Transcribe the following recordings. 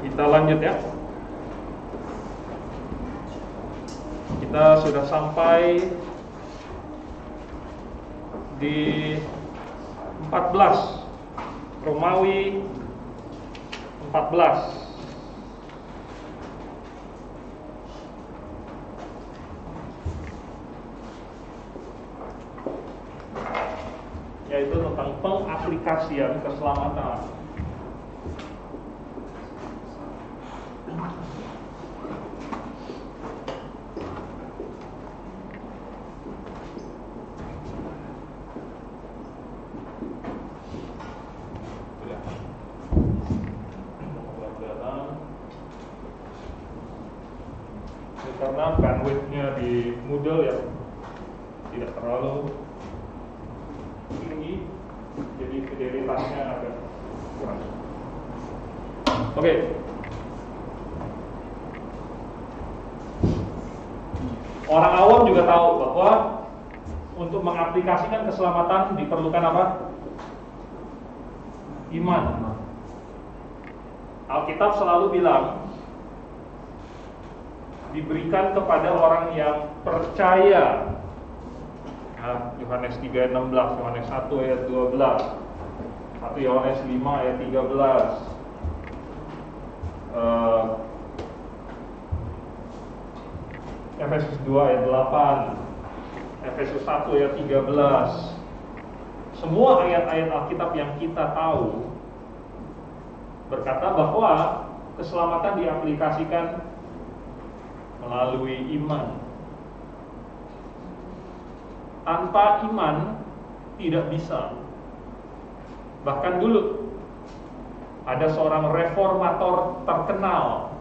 Kita lanjut ya. Kita sudah sampai di 14, Romawi 14. Yaitu tentang pengaplikasian keselamatan. Karena bandwidth-nya di Moodle ya tidak terlalu tinggi, jadi fidelitasnya agak kurang. Oke. Orang awam juga tahu bahwa untuk mengaplikasikan keselamatan diperlukan apa? Iman. Alkitab selalu bilang diberikan kepada orang yang percaya. Nah, Yohanes 3:16, Yohanes 1 ayat 12, 1 Yohanes 5 ayat 13, Efesus 2 ayat 8, Efesus 1 ayat 13. Semua ayat-ayat Alkitab yang kita tahu berkata bahwa keselamatan diaplikasikan melalui iman. Tanpa iman tidak bisa. Bahkan dulu ada seorang reformator terkenal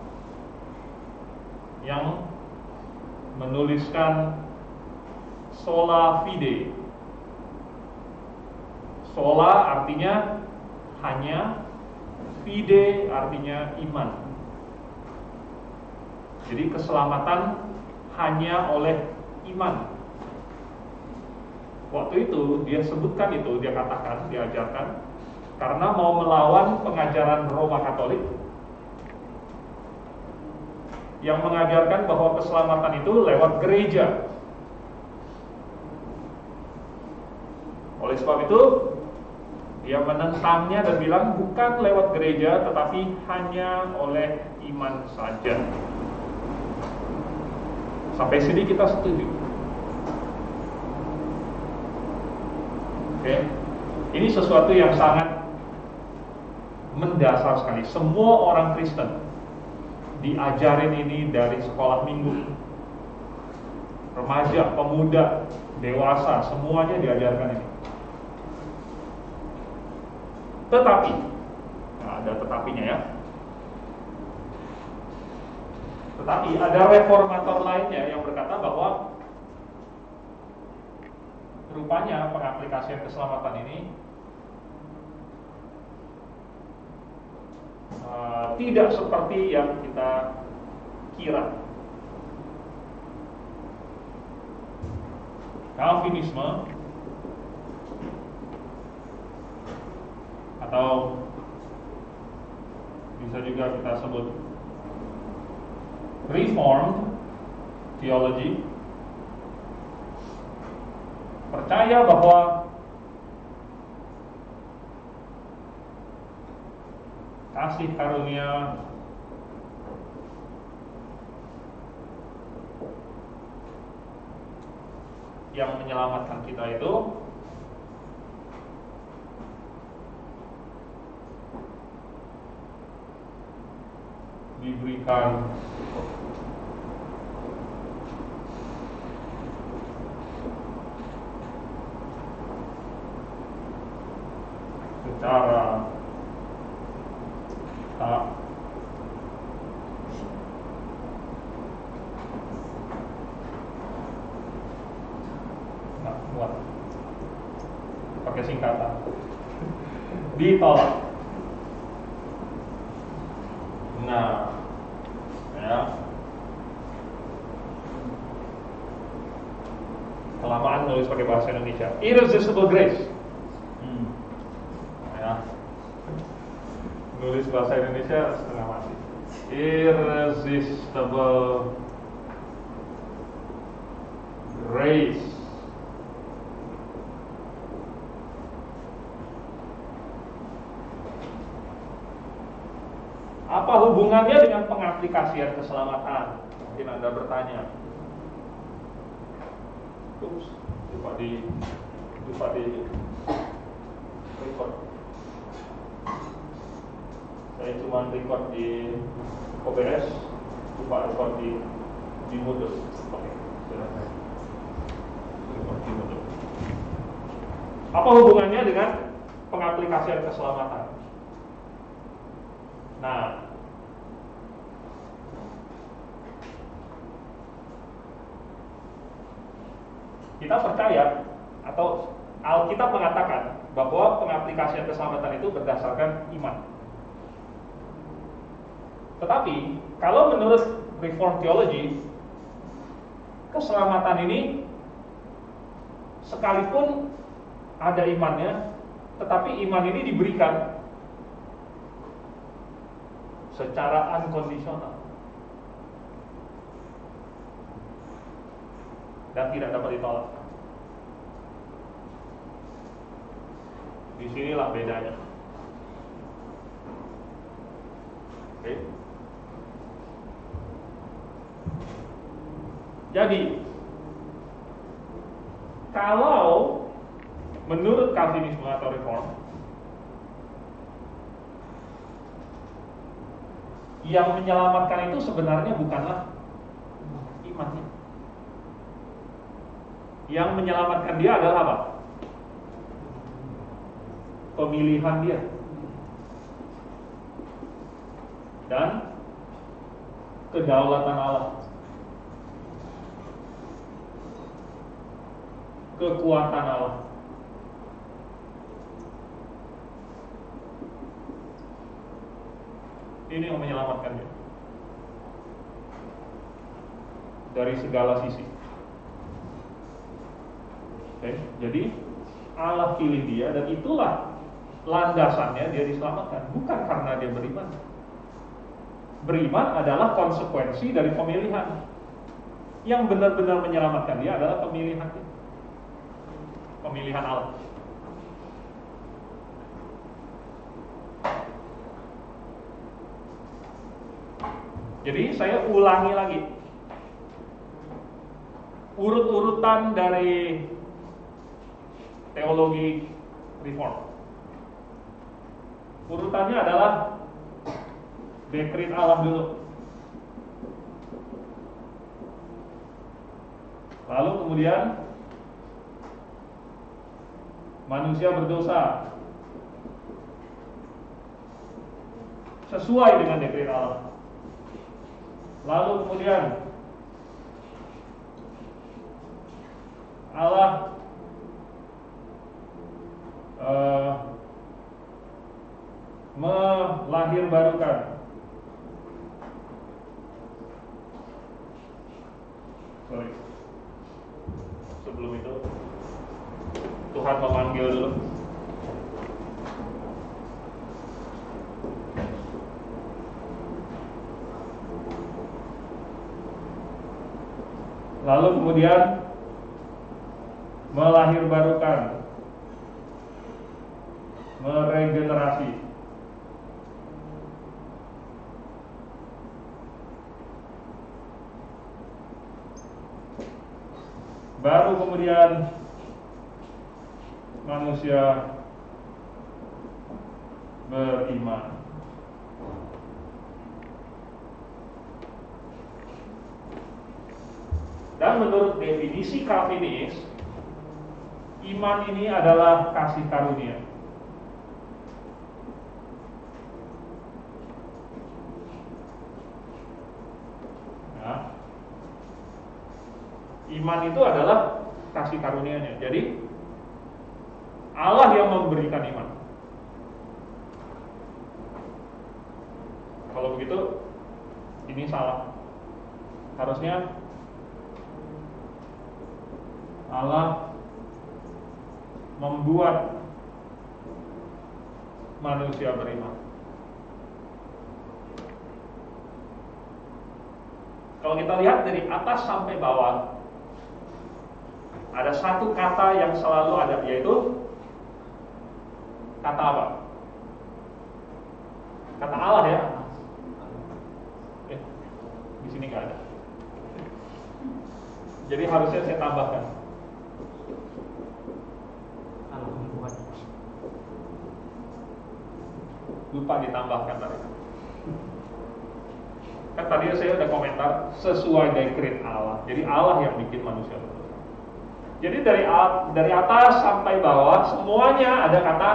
yang menuliskan sola fide. Sola artinya hanya, fide artinya iman. Jadi keselamatan hanya oleh iman. Waktu itu dia sebutkan itu, dia katakan, diajarkan karena mau melawan pengajaran Roma Katolik yang mengajarkan bahwa keselamatan itu lewat gereja. Oleh sebab itu dia menentangnya dan bilang bukan lewat gereja tetapi hanya oleh iman saja. Sampai sini kita setuju. Oke. Ini sesuatu yang sangat mendasar sekali. Semua orang Kristen diajarin ini dari sekolah minggu. Remaja, pemuda, dewasa, semuanya diajarkan ini. Tetapi, nah ada tetapinya ya. Tetapi ada reformator lainnya yang berkata bahwa rupanya pengaplikasian keselamatan ini tidak seperti yang kita kira. Calvinisme atau bisa juga kita sebut Reformed Theology percaya bahwa kasih karunia yang menyelamatkan kita itu diberikan secara tak kuat, pakai singkatan, ditolak. Nah, ya, kelamaan nulis pakai bahasa Indonesia. Irresistible grace. Ya, nulis bahasa Indonesia setengah mati. irresistible grace. Apa hubungannya dengan pengaplikasian keselamatan? Mungkin Anda bertanya. Ups, lupa di record. Saya cuma record di OBS, lupa record di Moodle. Oke, silakan. Record di Moodle. Apa hubungannya dengan pengaplikasian keselamatan? Nah, kita percaya atau Alkitab mengatakan bahwa pengaplikasian keselamatan itu berdasarkan iman. Tetapi kalau menurut Reformed Theology, keselamatan ini sekalipun ada imannya, tetapi iman ini diberikan secara unconditional dan tidak dapat ditolak. Disinilah bedanya. Oke. Jadi, kalau menurut Calvinisme atau Reform, yang menyelamatkan itu sebenarnya bukanlah imannya. Yang menyelamatkan dia adalah apa? Pemilihan dia dan kedaulatan Allah, kekuatan Allah. Ini yang menyelamatkan dia dari segala sisi. Oke, jadi Allah pilih dia dan itulah landasannya dia diselamatkan, bukan karena dia beriman. Beriman adalah konsekuensi dari pemilihan. Yang benar-benar menyelamatkan dia adalah pemilihan dia. Pemilihan Allah. Jadi saya ulangi lagi urut-urutan dari teologi Reform. Urutannya adalah dekret Allah dulu, lalu kemudian manusia berdosa sesuai dengan dekret Allah, lalu kemudian Allah melahirbarukan sebelum itu Tuhan memanggil dulu. Lalu kemudian melahirbarukan, meregenerasi. Baru kemudian manusia beriman. Dan menurut definisi Calvinis, iman ini adalah kasih karunia. Nah, iman itu adalah kasih karunia-Nya. Jadi Allah yang memberikan iman. Kalau begitu, ini salah. Harusnya Allah membuat manusia beriman. Kalau kita lihat dari atas sampai bawah, ada satu kata yang selalu ada, yaitu kata apa? Kata Allah ya. Di sini nggak ada. Jadi harusnya saya tambahkan. Lupa ditambahkan tadi. Kan tadi saya udah komentar sesuai dekret Allah. Jadi Allah yang bikin manusia berdosa. Jadi dari atas sampai bawah semuanya ada kata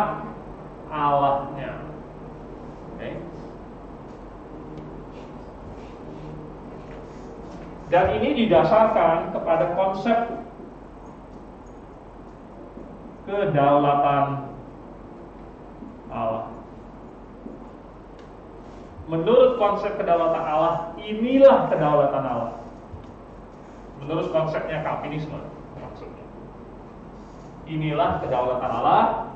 Allahnya. Okay. Dan ini didasarkan kepada konsep kedaulatan Allah. Menurut konsep kedaulatan Allah, inilah kedaulatan Allah. Menurut konsepnya Calvinisme, maksudnya. Inilah kedaulatan Allah,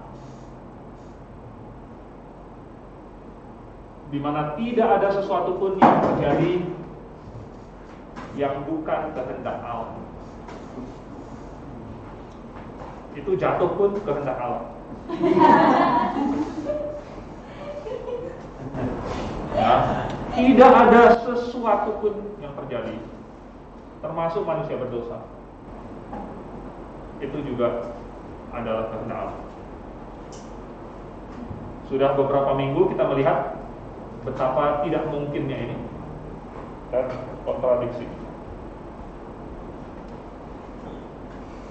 di mana tidak ada sesuatu pun yang terjadi yang bukan kehendak Allah. Itu jatuh pun kehendak Allah. Ya, tidak ada sesuatu pun yang terjadi, termasuk manusia berdosa, itu juga adalah kehendak Allah. Sudah beberapa minggu kita melihat betapa tidak mungkinnya ini dan kontradiksi.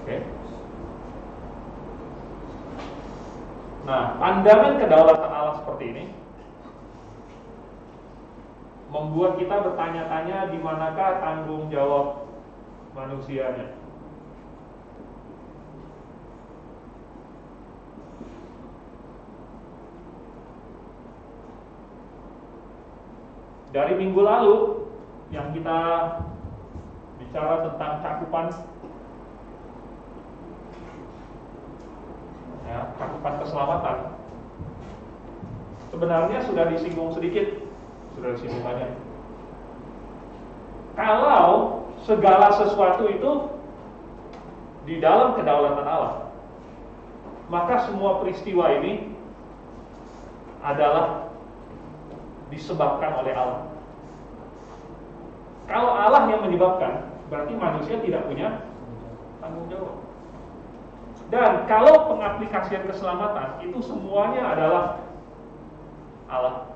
Oke. Nah, pandangan kedaulatan Allah seperti ini membuat kita bertanya-tanya di manakah tanggung jawab manusianya. Dari minggu lalu yang kita bicara tentang cakupan, ya, cakupan keselamatan, sebenarnya sudah disinggung sedikit, sudah disinggung banyak. Kalau segala sesuatu itu di dalam kedaulatan Allah, maka semua peristiwa ini adalah disebabkan oleh Allah. Kalau Allah yang menyebabkan, berarti manusia tidak punya tanggung jawab. Dan kalau pengaplikasian keselamatan itu semuanya adalah Allah,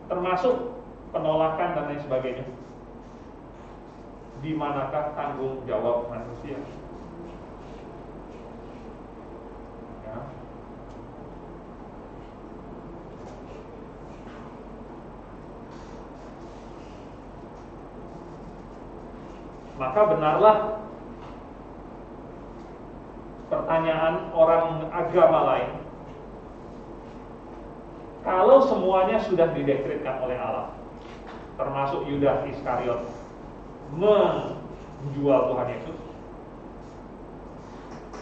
termasuk penolakan dan lain sebagainya. Di manakah tanggung jawab manusia? Ya. Maka benarlah pertanyaan orang agama lain. Kalau semuanya sudah didekretkan oleh Allah, termasuk Yudas Iskariot menjual Tuhan Yesus,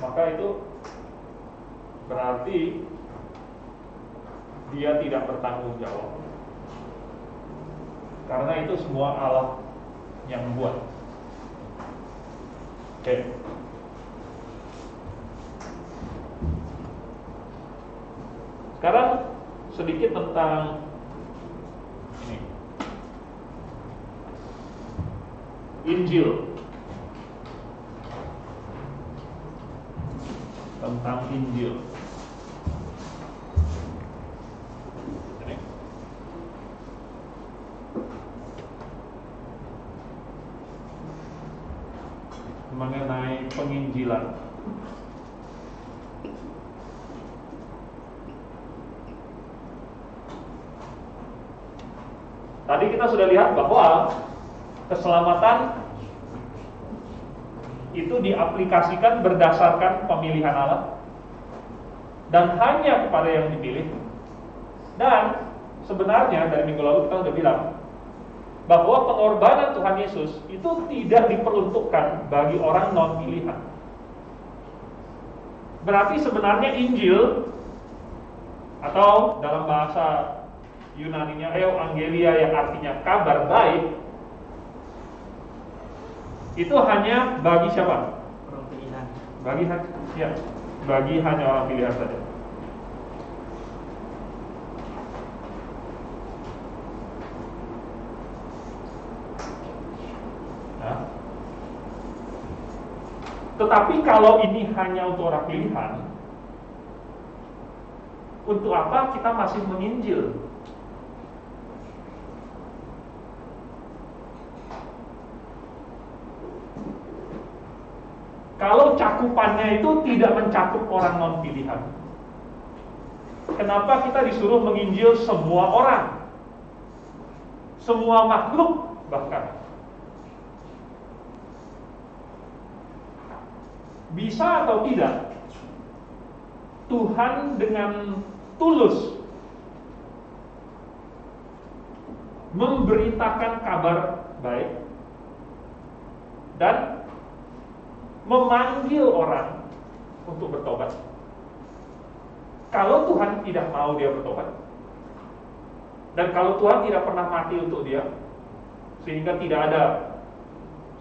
maka itu berarti dia tidak bertanggung jawab, karena itu semua Allah yang membuat. Oke. Sekarang sedikit tentang ini, Injil. Tentang Injil. Ini. Mengenai penginjilan. Tadi kita sudah lihat bahwa keselamatan itu diaplikasikan berdasarkan pemilihan Allah dan hanya kepada yang dipilih. Dan sebenarnya dari minggu lalu kita sudah bilang bahwa pengorbanan Tuhan Yesus itu tidak diperuntukkan bagi orang non-pilihan. Berarti sebenarnya Injil, atau dalam bahasa Yunaninya Euangelia yang artinya kabar baik, Itu hanya bagi siapa? Orang pilihan. Bagi hanya orang pilihan saja. Nah. Tetapi kalau ini hanya untuk orang pilihan, untuk apa kita masih menginjil? Kalau cakupannya itu tidak mencakup orang non-pilihan, kenapa kita disuruh menginjil semua orang? Semua makhluk bahkan. Bisa atau tidak Tuhan dengan tulus memberitakan kabar baik dan memanggil orang untuk bertobat? Kalau Tuhan tidak mau dia bertobat, dan kalau Tuhan tidak pernah mati untuk dia, sehingga tidak ada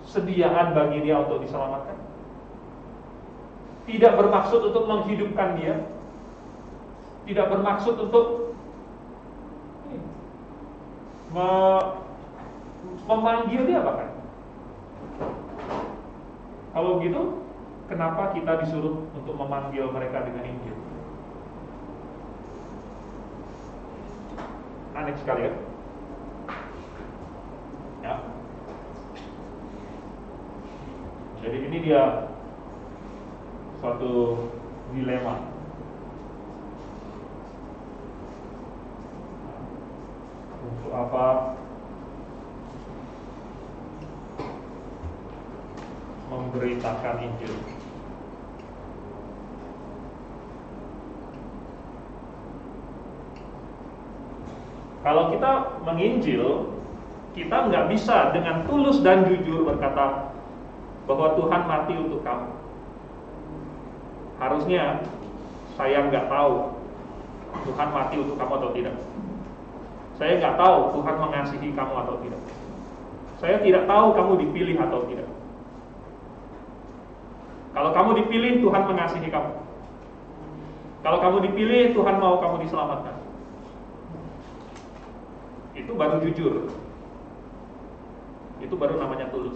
sediaan bagi dia untuk diselamatkan, tidak bermaksud untuk menghidupkan dia, tidak bermaksud untuk memanggil dia bahkan. Kalau gitu, kenapa kita disuruh untuk memanggil mereka dengan Injil? Aneh sekali ya. Ya. Jadi ini dia suatu dilema. Untuk apa memberitakan Injil? Kalau kita menginjil, kita nggak bisa dengan tulus dan jujur berkata bahwa Tuhan mati untuk kamu. Harusnya saya nggak tahu Tuhan mati untuk kamu atau tidak. Saya nggak tahu Tuhan mengasihi kamu atau tidak. Saya tidak tahu kamu dipilih atau tidak. Kalau kamu dipilih, Tuhan mengasihi kamu. Kalau kamu dipilih, Tuhan mau kamu diselamatkan. Itu baru jujur. Itu baru namanya tulus.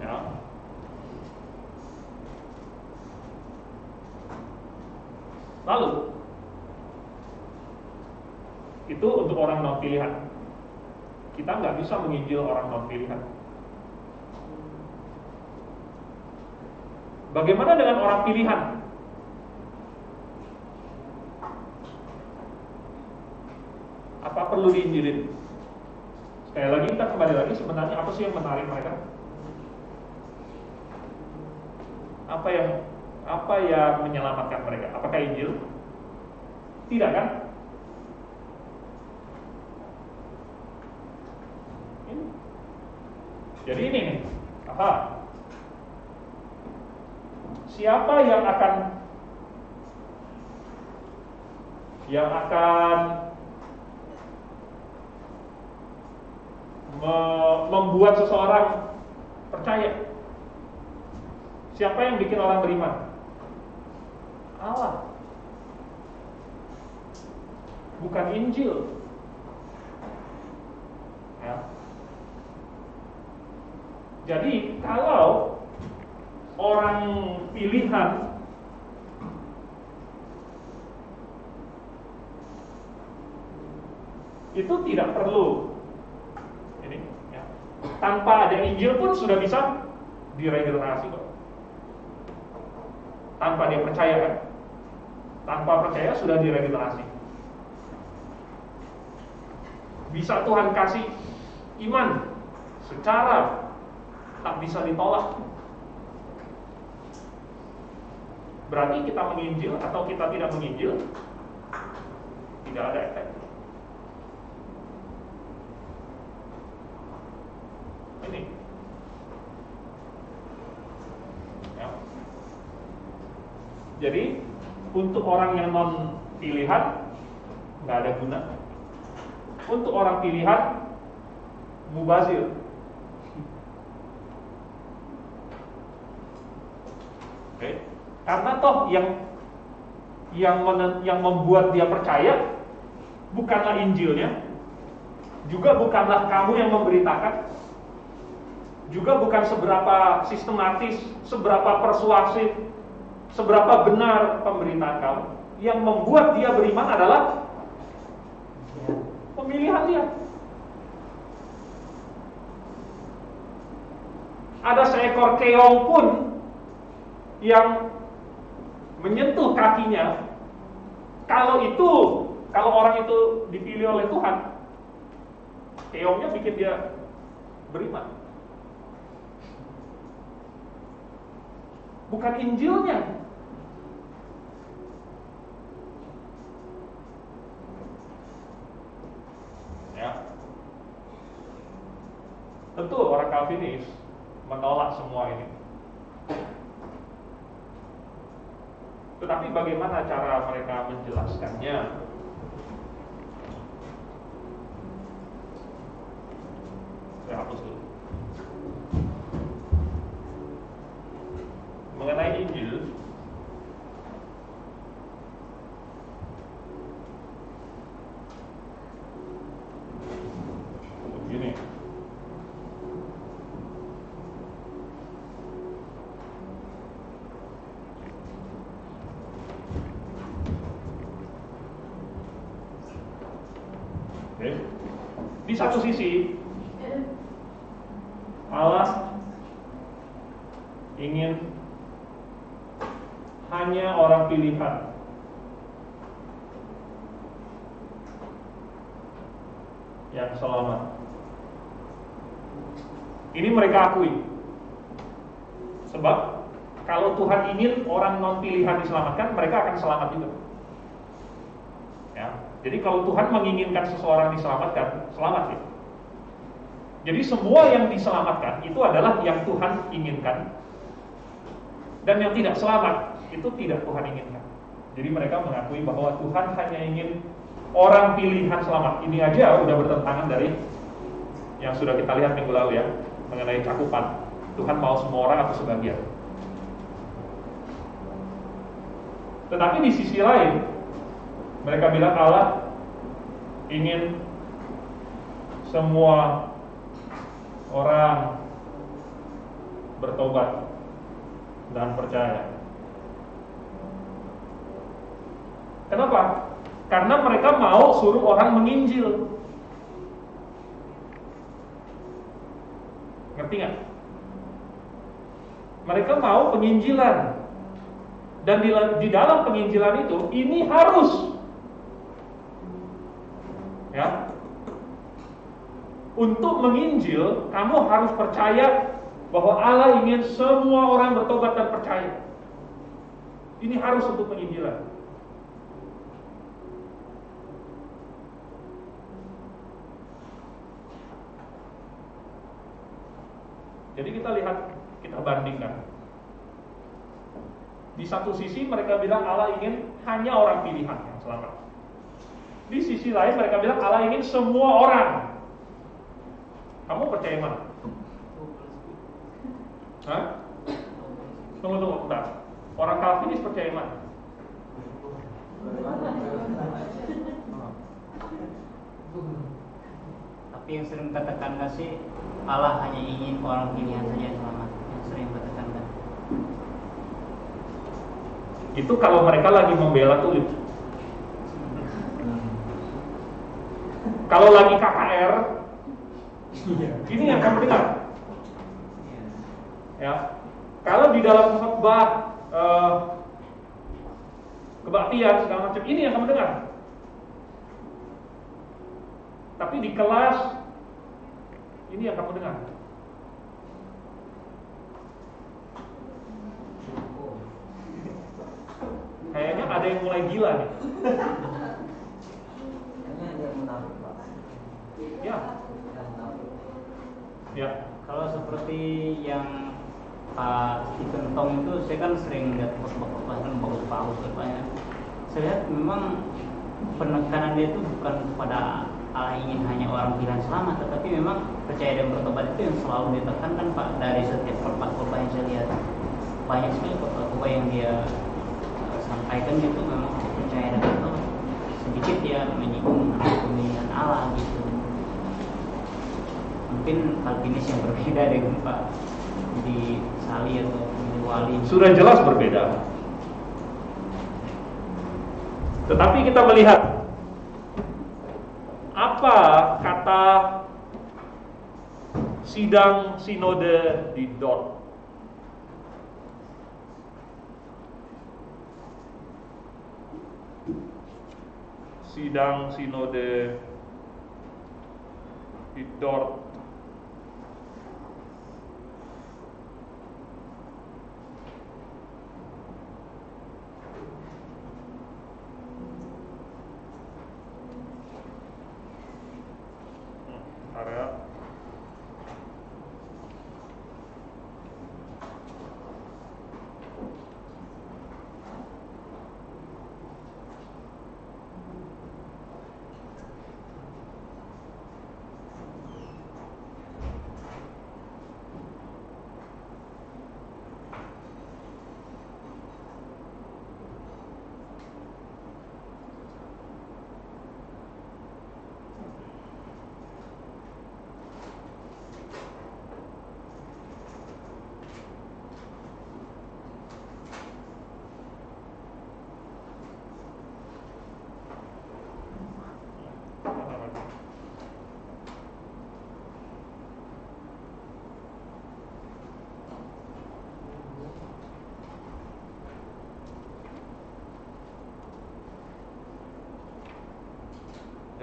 Ya. Lalu itu untuk orang non pilihan. Kita nggak bisa menginjil orang non pilihan. Bagaimana dengan orang pilihan? Apa perlu diinjilin? Sekali lagi kita kembali lagi, sebenarnya apa sih yang menarik mereka? Apa yang menyelamatkan mereka? Apakah Injil? Tidak kan? Ini. Jadi ini nih. Siapa yang akan membuat seseorang percaya? Siapa yang bikin orang beriman? Allah. Bukan Injil. Ya. Jadi kalau orang pilihan itu tidak perlu ini, ya. Tanpa ada Injil pun sudah bisa diregenerasi kok. Tanpa dia percaya kan? Tanpa percaya sudah diregenerasi. Bisa Tuhan kasih iman secara tak bisa ditolak. Berarti kita menginjil atau kita tidak menginjil, tidak ada efek. Ini ya. Jadi untuk orang yang non pilihan nggak ada guna. Untuk orang pilihan mubazir. Oke. Karena toh yang membuat dia percaya bukanlah Injilnya, juga bukanlah kamu yang memberitakan, juga bukan seberapa sistematis, seberapa persuasif, seberapa benar pemberitaan kamu. Yang membuat dia beriman adalah pemilihan dia. Ada seekor keong pun yang menyentuh kakinya, kalau orang itu dipilih oleh Tuhan, keongnya bikin dia beriman. Bukan Injilnya. Ya. Tentu orang Calvinis menolak semua ini. Tetapi bagaimana cara mereka menjelaskannya? Saya hapus dulu. Mengenai Injil, begini. Di satu sisi Allah ingin hanya orang pilihan yang selamat. Ini mereka akui. Sebab kalau Tuhan ingin orang non pilihan diselamatkan, mereka akan selamat juga. Ya. Jadi kalau Tuhan menginginkan seseorang diselamatkan, selamat ya. Jadi semua yang diselamatkan itu adalah yang Tuhan inginkan. Dan yang tidak selamat itu tidak Tuhan inginkan. Jadi mereka mengakui bahwa Tuhan hanya ingin orang pilihan selamat. Ini aja udah bertentangan dari yang sudah kita lihat minggu lalu ya, mengenai cakupan. Tuhan mau semua orang atau sebagian. Tetapi di sisi lain, mereka bilang Allah ingin semua orang bertobat dan percaya. Kenapa? Karena mereka mau suruh orang menginjil. Ngerti nggak? Mereka mau penginjilan. Dan di dalam penginjilan itu, ini harus, ya, untuk menginjil, kamu harus percaya bahwa Allah ingin semua orang bertobat dan percaya. Ini harus untuk penginjilan. Jadi kita lihat, kita bandingkan. Di satu sisi mereka bilang Allah ingin hanya orang pilihan yang selamat. Di sisi lain mereka bilang Allah ingin semua orang. Kamu percaya mana? Hah? Tunggu, bentar. Orang Calvinis percaya mana? Tapi yang sering katakan gak sih Allah hanya ingin orang pilihan saja yang selamat. Yang sering katakan kan. Itu kalau mereka lagi membela tulip. Kalau lagi KKR, ini yang kamu dengar. Ya, kalau di dalam khotbah kebaktian segala macam, ini yang kamu dengar. Tapi di kelas, ini yang kamu dengar. Kayaknya ada yang mulai gila nih. Kayaknya ada yang menarik, Pak. Ya. Ya. Kalau seperti yang Pak Stephen Tong itu, saya kan sering lihat khotbah kan bagus-bagus khotbahnya. Saya lihat memang penekanan dia itu bukan kepada Allah ingin hanya orang pilihan selamat, tetapi memang percaya dan bertobat itu yang selalu ditekankan Pak. Dari setiap khotbah yang saya lihat, banyak sekali khotbah yang dia sampaikan gitu, memang percaya dan bertobat. Sedikit ya menyinggung pemilihan Allah gitu. Mungkin Calvinis yang berbeda dengan Pak di Sali atau di Wali. Sudah jelas berbeda. Tetapi kita melihat apa kata sidang sinode di Dort. Sidang sinode di Dort. Area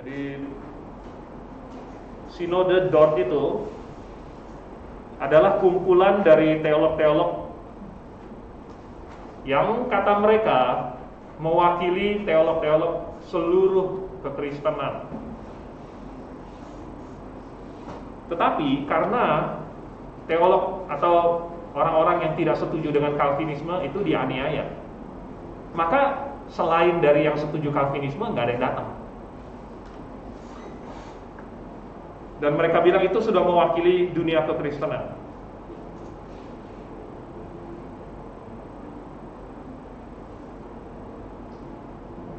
Jadi Sinode Dort itu adalah kumpulan dari teolog-teolog yang kata mereka mewakili teolog-teolog seluruh kekristenan. Tetapi karena teolog atau orang-orang yang tidak setuju dengan Calvinisme itu dianiaya, maka selain dari yang setuju Calvinisme nggak ada yang datang. Dan mereka bilang itu sudah mewakili dunia kekristenan.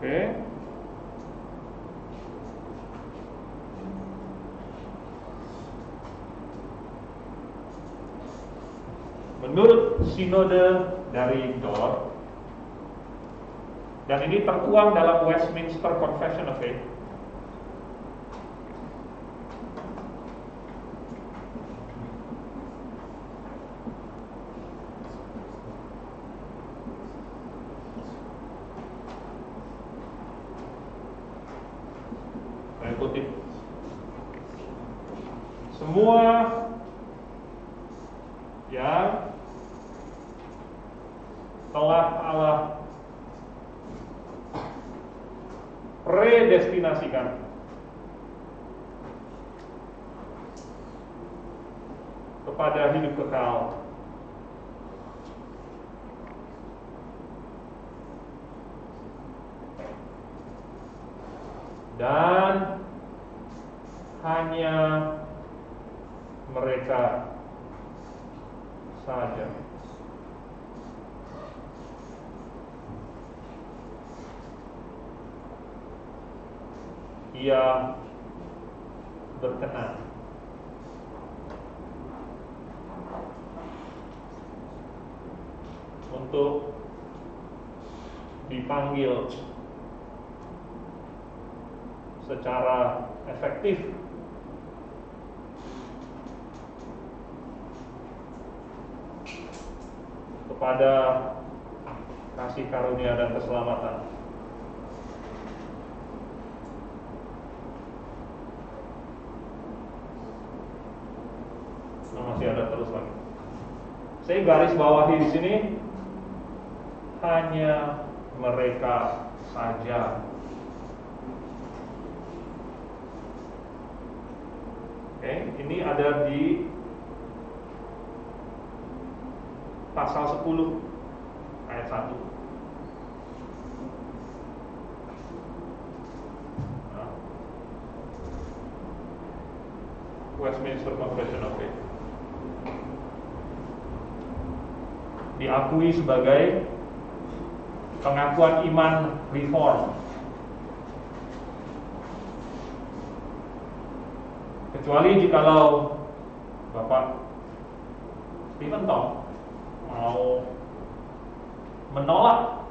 Oke. Menurut sinode dari Dort, dan ini tertuang dalam Westminster Confession of Faith, semua yang telah Allah predestinasikan kepada hidup kekal dan hanya mereka saja. Ia berkenan untuk dipanggil secara efektif kepada kasih karunia dan keselamatan. Nah, masih ada terus lagi. Saya garis bawahi di sini hanya mereka saja. Oke, ini ada di pasal 10 ayat 1. Nah. Westminster Confession of Faith. Diakui sebagai pengakuan iman reform. Kecuali jikalau Bapak Stephen Tong mau menolak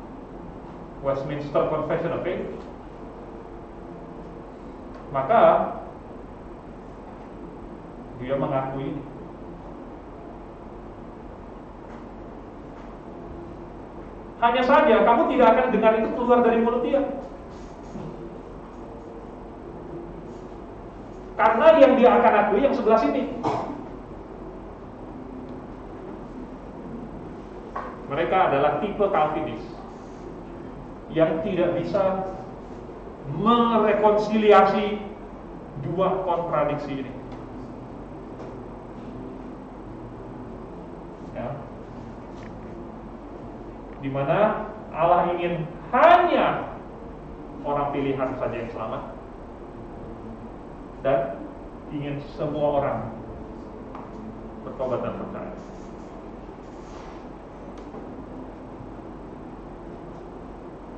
Westminster Confession of Faith, maka dia mengakui ini. Hanya saja kamu tidak akan dengar itu keluar dari mulut dia, karena yang dia akan akui yang sebelah sini. Mereka adalah tipe Calvinis yang tidak bisa merekonsiliasi dua kontradiksi ini. Ya. Di mana Allah ingin hanya orang pilihan saja yang selamat, dan ingin semua orang bertobat dan percaya.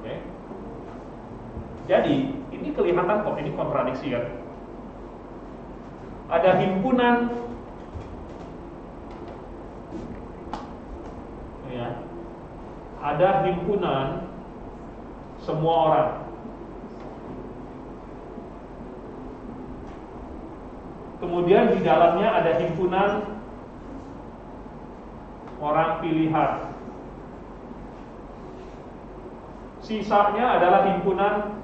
Oke. Jadi ini kelihatan kok, ini kontradiksi kan. Ada himpunan, ya, ada himpunan semua orang. Kemudian di dalamnya ada himpunan orang pilihan. Sisanya adalah himpunan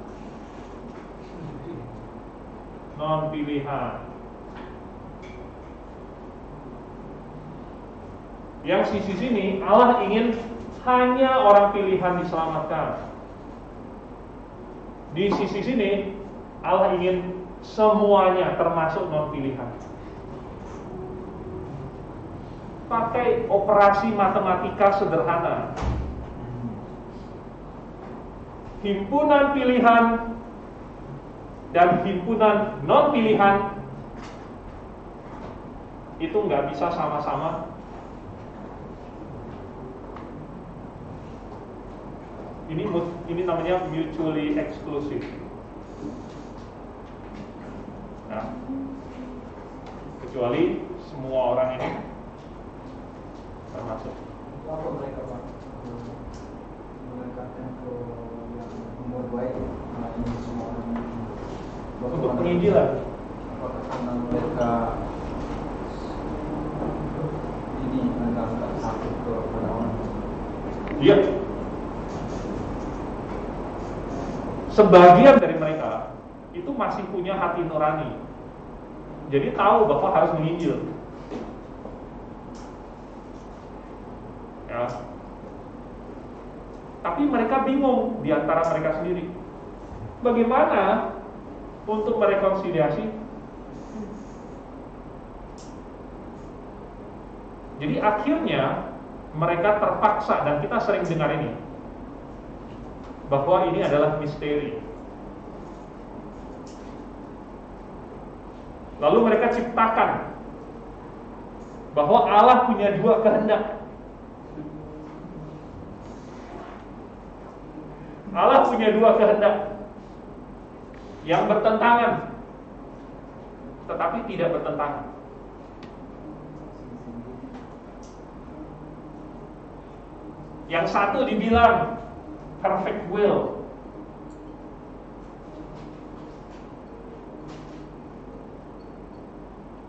non pilihan. Yang sisi sini Allah ingin hanya orang pilihan diselamatkan. Di sisi sini Allah ingin semuanya termasuk non pilihan. Pakai operasi matematika sederhana. Himpunan pilihan dan himpunan non pilihan itu nggak bisa sama-sama. Ini namanya mutually exclusive. Nah, kecuali semua orang ini termasuk. Apa mereka Pak mengangkatkan ke yang umur baik ini semua orang Untuk penginjilan? Apakah karena mereka ini agak sakit kepada orang? Iya. Sebagian dari mereka itu masih punya hati nurani, jadi tahu bahwa harus menginjil. Ya. Tapi mereka bingung di antara mereka sendiri. Bagaimana untuk merekonsiliasi? Jadi akhirnya mereka terpaksa, dan kita sering dengar ini, bahwa ini adalah misteri. Lalu mereka ciptakan bahwa Allah punya dua kehendak. Allah punya dua kehendak yang bertentangan, tetapi tidak bertentangan. Yang satu dibilang perfect will,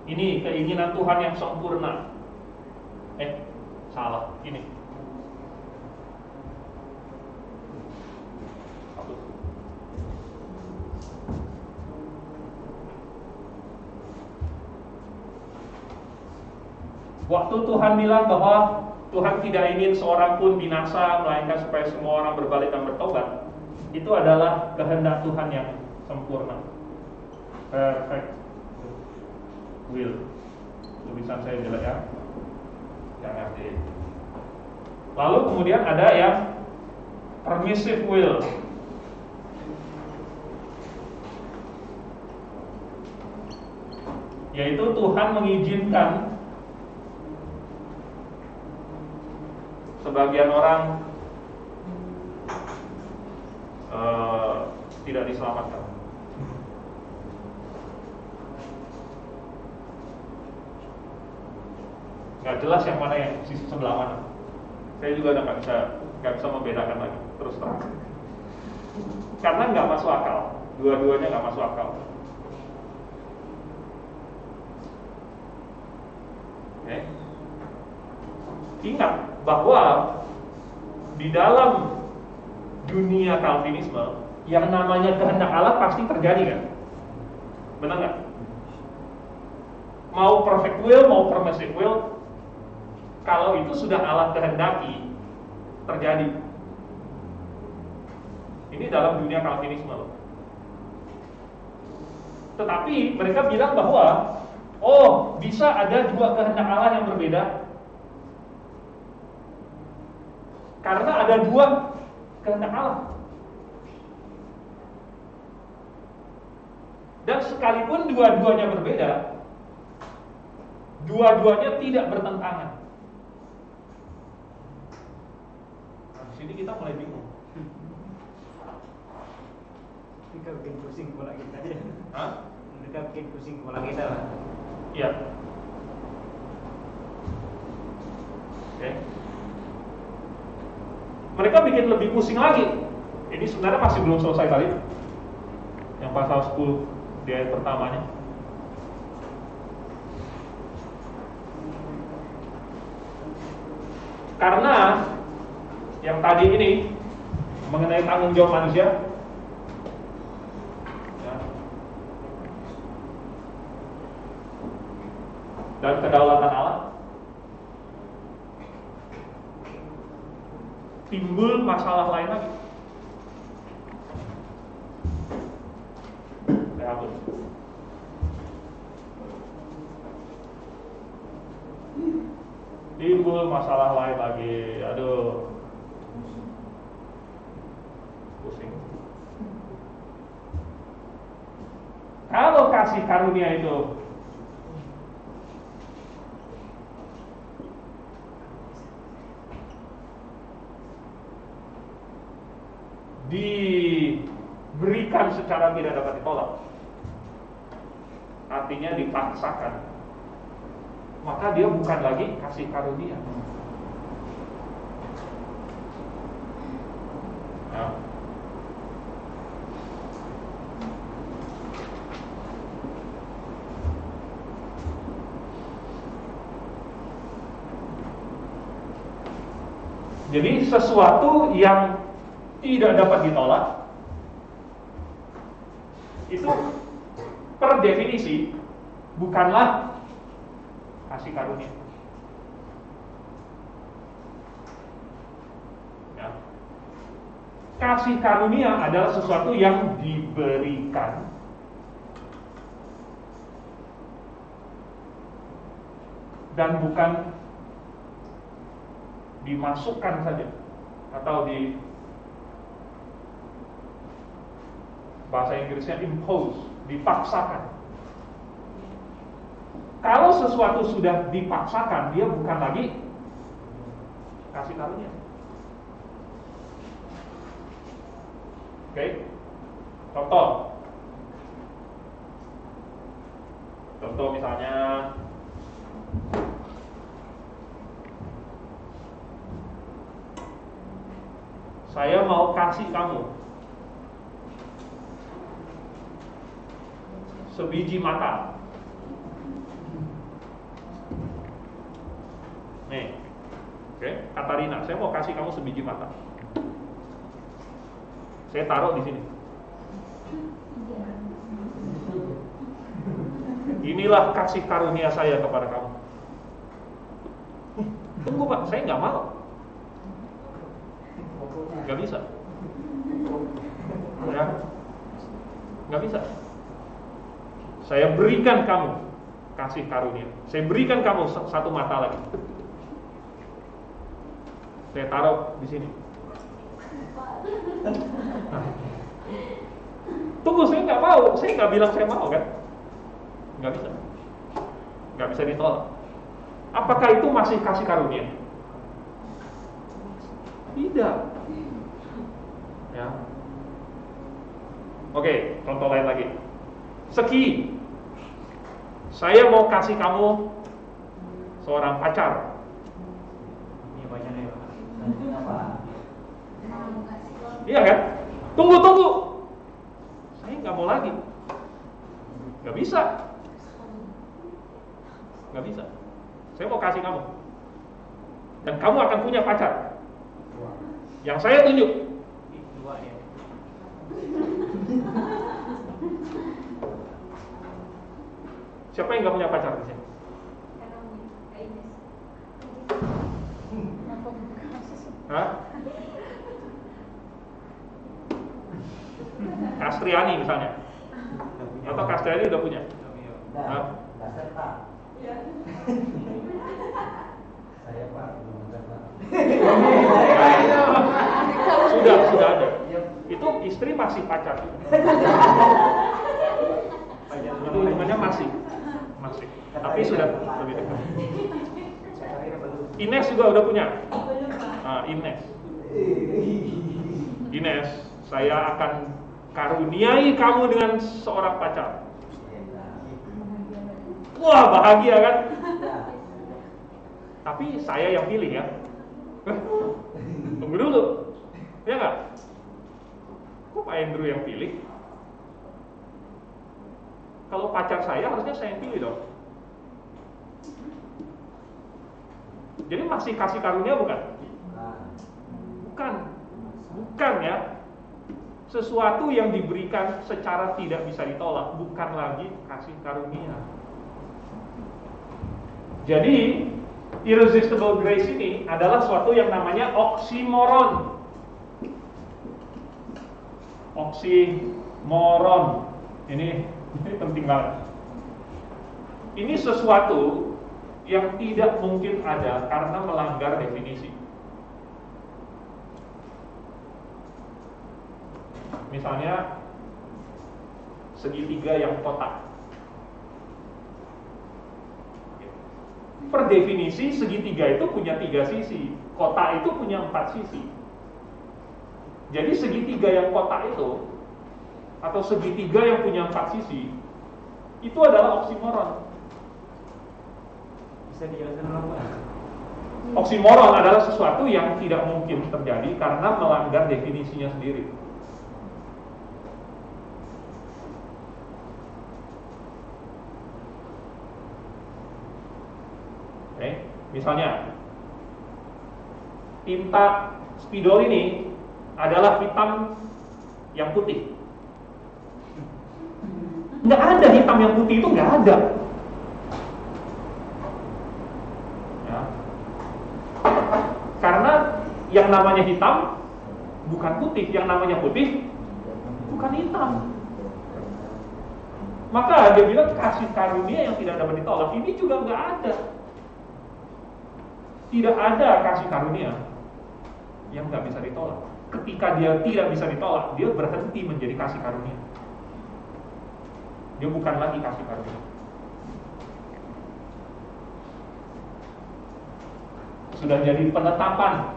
ini keinginan Tuhan yang sempurna. Salah, ini. Waktu Tuhan bilang bahwa Tuhan tidak ingin seorang pun binasa, melainkan supaya semua orang berbalik dan bertobat, itu adalah kehendak Tuhan yang sempurna. Perfect will. Tulisan saya jelek ya, jangan ngerti. Lalu kemudian ada yang permissive will. yaitu Tuhan mengizinkan sebagian orang tidak diselamatkan. Nggak jelas yang mana yang sisi sebelah mana. Saya juga udah nggak bisa membedakan lagi terus terang. Karena nggak masuk akal, dua-duanya nggak masuk akal. Oke. Ingat bahwa di dalam dunia Calvinisme yang namanya kehendak Allah pasti terjadi kan? Benar nggak? Mau perfect will, mau permissive will, kalau itu sudah Allah kehendaki terjadi. Ini dalam dunia Calvinisme loh. Tetapi mereka bilang bahwa bisa ada dua kehendak Allah yang berbeda. Karena ada dua kehendak Allah. Dan sekalipun dua-duanya berbeda, dua-duanya tidak bertentangan. Nah, di sini kita mulai bingung. Mereka bikin pusing kepala kita ya. Hah? Mereka bikin pusing kepala kita lah. Iya. Oke. Mereka bikin lebih pusing lagi. Ini sebenarnya masih belum selesai kali. Yang pasal 10 di ayat pertamanya. Karena yang tadi ini mengenai tanggung jawab manusia, ya, dan kedaulatan Allah, timbul masalah lain lagi. Saya hapus. Timbul masalah lain lagi. Aduh, pusing. Kalau kasih karunia itu diberikan secara tidak dapat ditolak, artinya dipaksakan, maka dia bukan lagi kasih karunia. Ya. Jadi sesuatu yang tidak dapat ditolak itu per definisi bukanlah kasih karunia. Ya. Kasih karunia adalah sesuatu yang diberikan dan bukan dimasukkan saja atau di bahasa Inggrisnya impose, dipaksakan. Kalau sesuatu sudah dipaksakan, dia bukan lagi kasih karunia. Oke? Contoh misalnya saya mau kasih kamu sebiji mata. Nih, oke, Katarina, saya mau kasih kamu sebiji mata. Saya taruh di sini. Inilah kasih karunia saya kepada kamu. Tunggu Pak, saya nggak mau. Nggak bisa. Ya, nggak bisa. Saya berikan kamu kasih karunia. Saya berikan kamu satu mata lagi. Saya taruh di sini. Nah, tunggu, saya nggak mau. Saya nggak bilang saya mau kan? Nggak bisa. nggak bisa ditolak. Apakah itu masih kasih karunia? Tidak. Ya. Oke, contoh lain lagi. Seki. Saya mau kasih kamu seorang pacar. Ini bacanya ya, Pak. Apa? Iya kan? Tunggu. Saya nggak mau lagi. Nggak bisa. Nggak bisa. Saya mau kasih kamu. Dan kamu akan punya pacar. Yang saya tunjuk. Dua ya. Siapa yang nggak punya pacar di sini? Hah? Kastriani misalnya. Atau Kastriani udah punya? Hah? Nggak serta. Saya Pak, belum serta. Sudah ada. Itu istri masih pacar. Itu hitungannya masih. Tapi sudah lebih dekat. Ines juga udah punya. Ines, saya akan karuniai kamu dengan seorang pacar. Wah, bahagia kan? Tapi saya yang pilih ya. Tunggu dulu. Ya nggak? Kok Pak Andrew yang pilih? Kalau pacar saya harusnya saya yang pilih dong. Jadi masih kasih karunia bukan? Bukan ya. Sesuatu yang diberikan secara tidak bisa ditolak, bukan lagi kasih karunia. Jadi irresistible grace ini adalah suatu yang namanya oksimoron. Oksimoron. Ini penting banget. Ini sesuatu yang tidak mungkin ada karena melanggar definisi. Misalnya segitiga yang kotak. Per definisi segitiga itu punya 3 sisi, kotak itu punya 4 sisi. Jadi segitiga yang kotak itu atau segitiga yang punya 4 sisi itu adalah oksimoron. Bisa dijelaskan ulang, Pak? Oksimoron adalah sesuatu yang tidak mungkin terjadi karena melanggar definisinya sendiri. Oke, misalnya tinta spidol ini adalah hitam yang putih. Nggak ada hitam yang putih, itu nggak ada. Ya. Karena yang namanya hitam bukan putih, yang namanya putih bukan hitam. Maka dia bilang kasih karunia yang tidak dapat ditolak ini juga nggak ada. Tidak ada kasih karunia yang nggak bisa ditolak. Ketika dia tidak bisa ditolak, dia berhenti menjadi kasih karunia. Dia bukan lagi kasih karunia. Sudah jadi penetapan,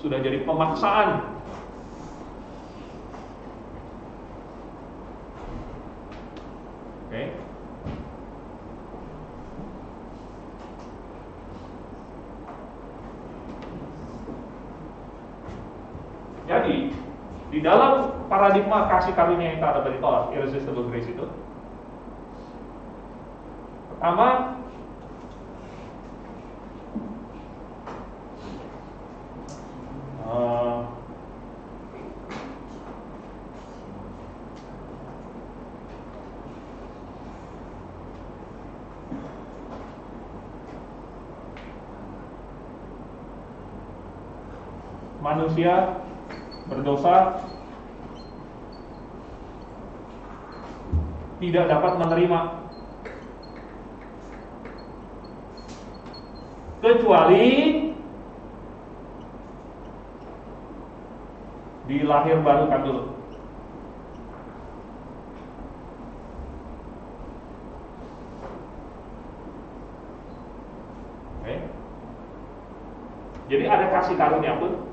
sudah jadi pemaksaan. Oke. Jadi, di dalam paradigma kasih karunia yang tak dapat ditolak, irresistible grace itu, pertama, manusia berdosa tidak dapat menerima kecuali dilahirbarukan dulu. Jadi ada kasih karunia pun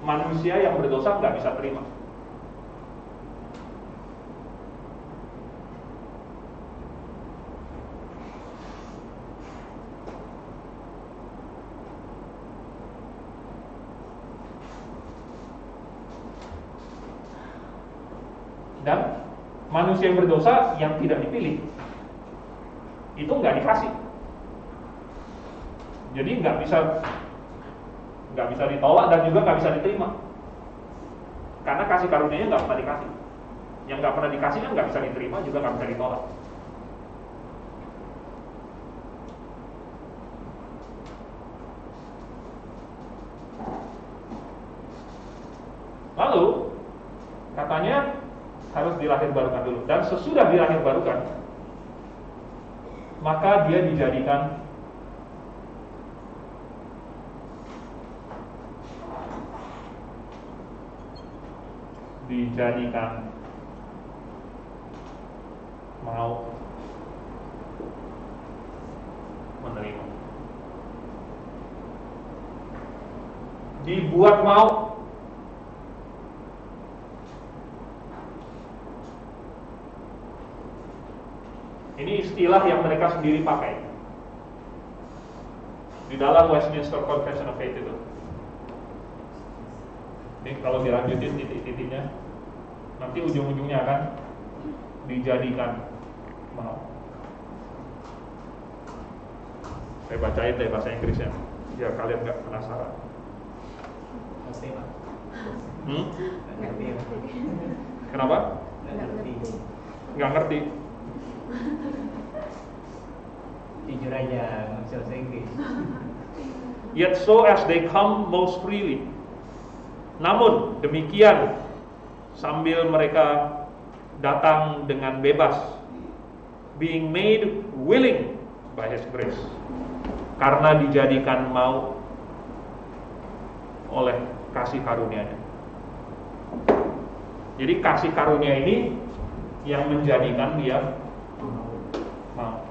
manusia yang berdosa nggak bisa terima. Dan manusia yang berdosa yang tidak dipilih itu nggak dikasih. Jadi nggak bisa ditolak dan juga nggak bisa diterima. Karena kasih karunia-nya nggak pernah dikasih. Yang nggak pernah dikasih kan nggak bisa diterima juga nggak bisa ditolak. Lalu katanya harus dilahirbarukan dulu, dan sesudah dilahirbarukan maka dia dijadikan mau menerima, dibuat mau. Ini istilah yang mereka sendiri pakai di dalam Westminster Confession of Faith itu. Ini kalau dilanjutin titik-titiknya, nanti ujung-ujungnya akan dijadikan mau. Saya bacain deh bahasa Inggrisnya, biar kalian nggak penasaran. Ngerti, Pak? Ngerti. Kenapa? Nggak ngerti. Jujur aja, nggak bisa bahasa Inggris. Yet so as they come most freely. Namun demikian, sambil mereka datang dengan bebas, being made willing by His grace, karena dijadikan mau oleh kasih karunia-Nya. Jadi kasih karunia ini yang menjadikan dia mau.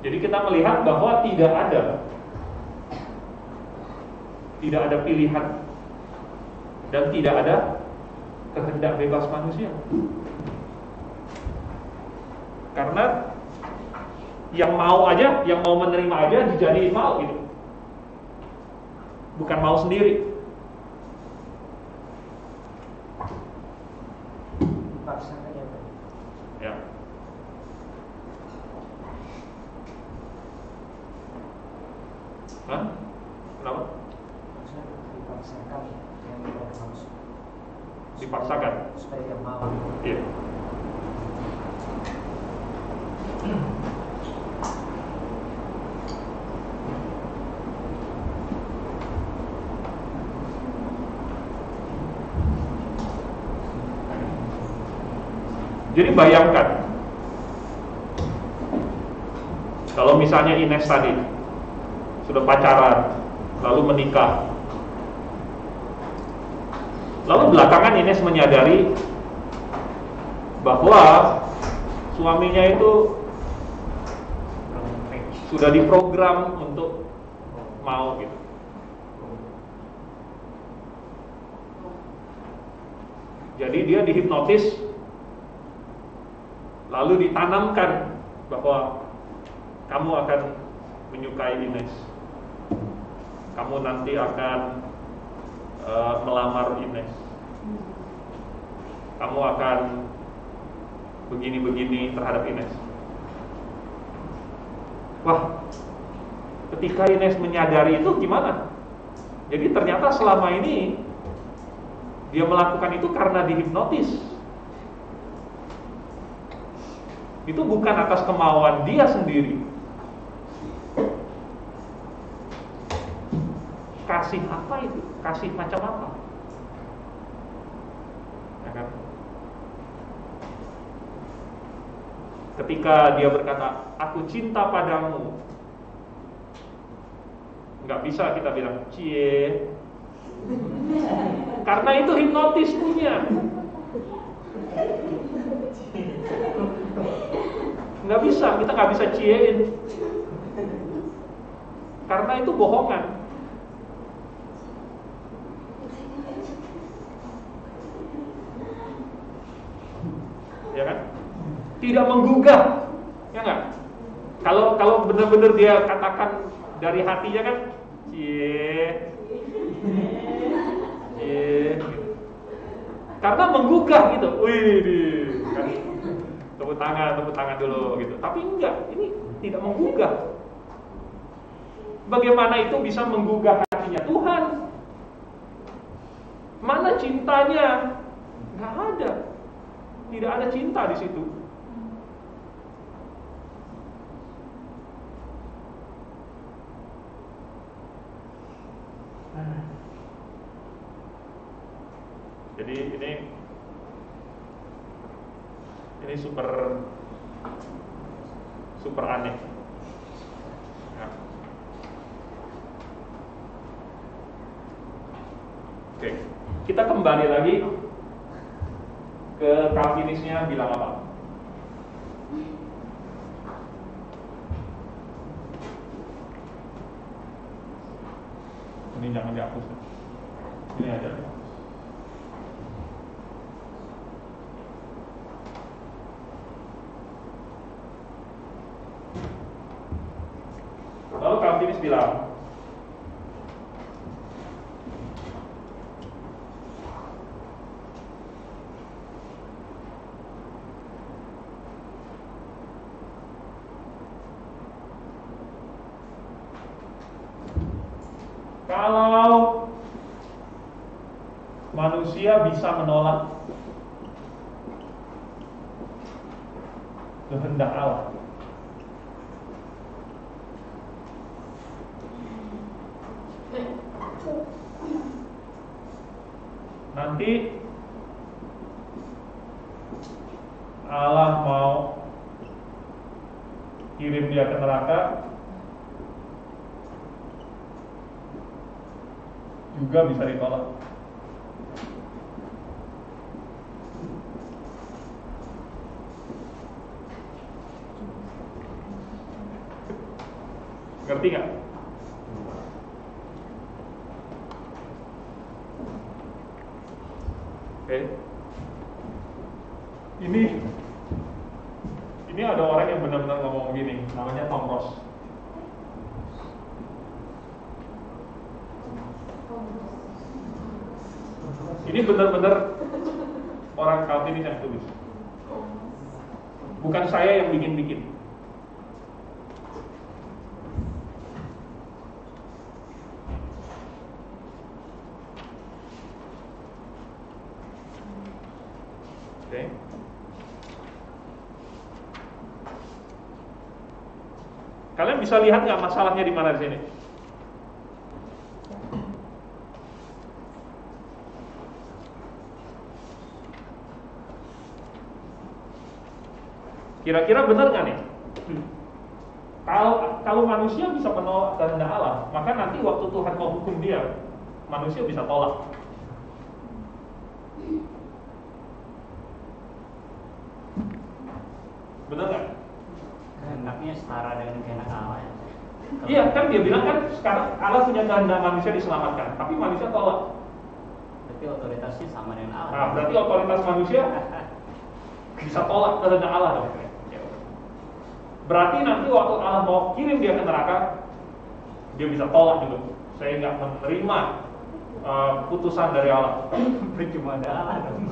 Jadi kita melihat bahwa tidak ada pilihan dan tidak ada kehendak bebas manusia. Karena yang mau aja, yang mau menerima aja dijadiin mau gitu. Bukan mau sendiri. Paksa aja, Pak. Ya. Hah? Kenapa? Maksudnya dipaksakan yang harus Dipaksakan. supaya dia mau. Iya. Jadi bayangkan kalau misalnya Ines tadi sudah pacaran, lalu menikah, lalu belakangan Ines menyadari bahwa suaminya itu sudah diprogram untuk mau gitu. Jadi dia dihipnotis, lalu ditanamkan bahwa kamu akan menyukai Ines, kamu nanti akan melamar Ines, kamu akan begini-begini terhadap Ines. Wah, ketika Ines menyadari itu gimana? Jadi ternyata selama ini dia melakukan itu karena dihipnotis. Itu bukan atas kemauan dia sendiri. Kasih apa itu? Kasih macam apa? Ya kan? Ketika dia berkata, aku cinta padamu, nggak bisa kita bilang, cie, Karena itu hipnotis punya. Nggak bisa, kita nggak bisa ciein. Karena itu bohongan. Ya kan? Tidak menggugah, ya nggak? Kalau benar-benar dia katakan dari hatinya kan, karena menggugah gitu. Wih, kan? Tepuk tangan dulu gitu. Tapi enggak, ini tidak menggugah. Bagaimana itu bisa menggugah hatinya Tuhan? Mana cintanya? Nggak ada. Tidak ada cinta di situ. Jadi ini super aneh. Ya. Oke, kita kembali lagi ke Calvinisnya bilang apa? Ini jangan dihapus. Ini aja. Lalu Calvinis bilang, kalau manusia bisa menolak kehendak Allah, nanti Allah mau kirim dia ke neraka juga bisa ditolak. Ngerti nggak? Oke. Ini ada orang yang benar-benar ngomong gini, namanya Tom Ross. Ini benar-benar orang Calvinis yang tulis. Bukan saya yang bikin-bikin. Oke. Kalian bisa lihat nggak masalahnya di mana di sini? Kira-kira benar nggak nih? Kalau manusia bisa menolak kehendak Allah, maka nanti waktu Tuhan mau hukum dia, manusia bisa tolak. Benar nggak? Kehendaknya setara dengan kehendak Allah ya. Iya, kan dia bilang kan sekarang Allah punya kehendak manusia diselamatkan, tapi manusia tolak. Berarti otoritasnya sama dengan Allah. Nah, berarti otoritas manusia bisa tolak kehendak Allah dong. Berarti nanti waktu Allah mau kirim dia ke neraka, dia bisa tolak juga. Saya nggak menerima putusan dari Allah. Percuma ada Allah dong.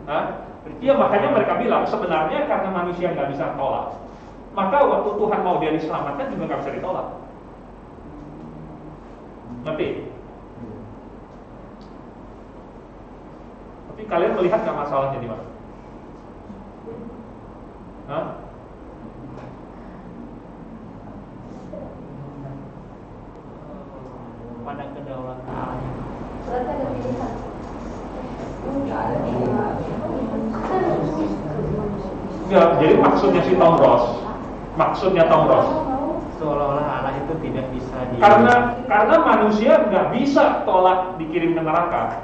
Hah? Iya, makanya mereka bilang sebenarnya karena manusia nggak bisa tolak, maka waktu Tuhan mau dia diselamatkan juga nggak bisa ditolak. Ngerti? Tapi kalian melihat nggak masalahnya di mana? Hah? Pada kedaulatan Allah. Berarti ada pilihan. Enggak, jadi maksudnya Tom Ross seolah-olah Allah itu tidak bisa Karena manusia nggak bisa tolak dikirim ke neraka.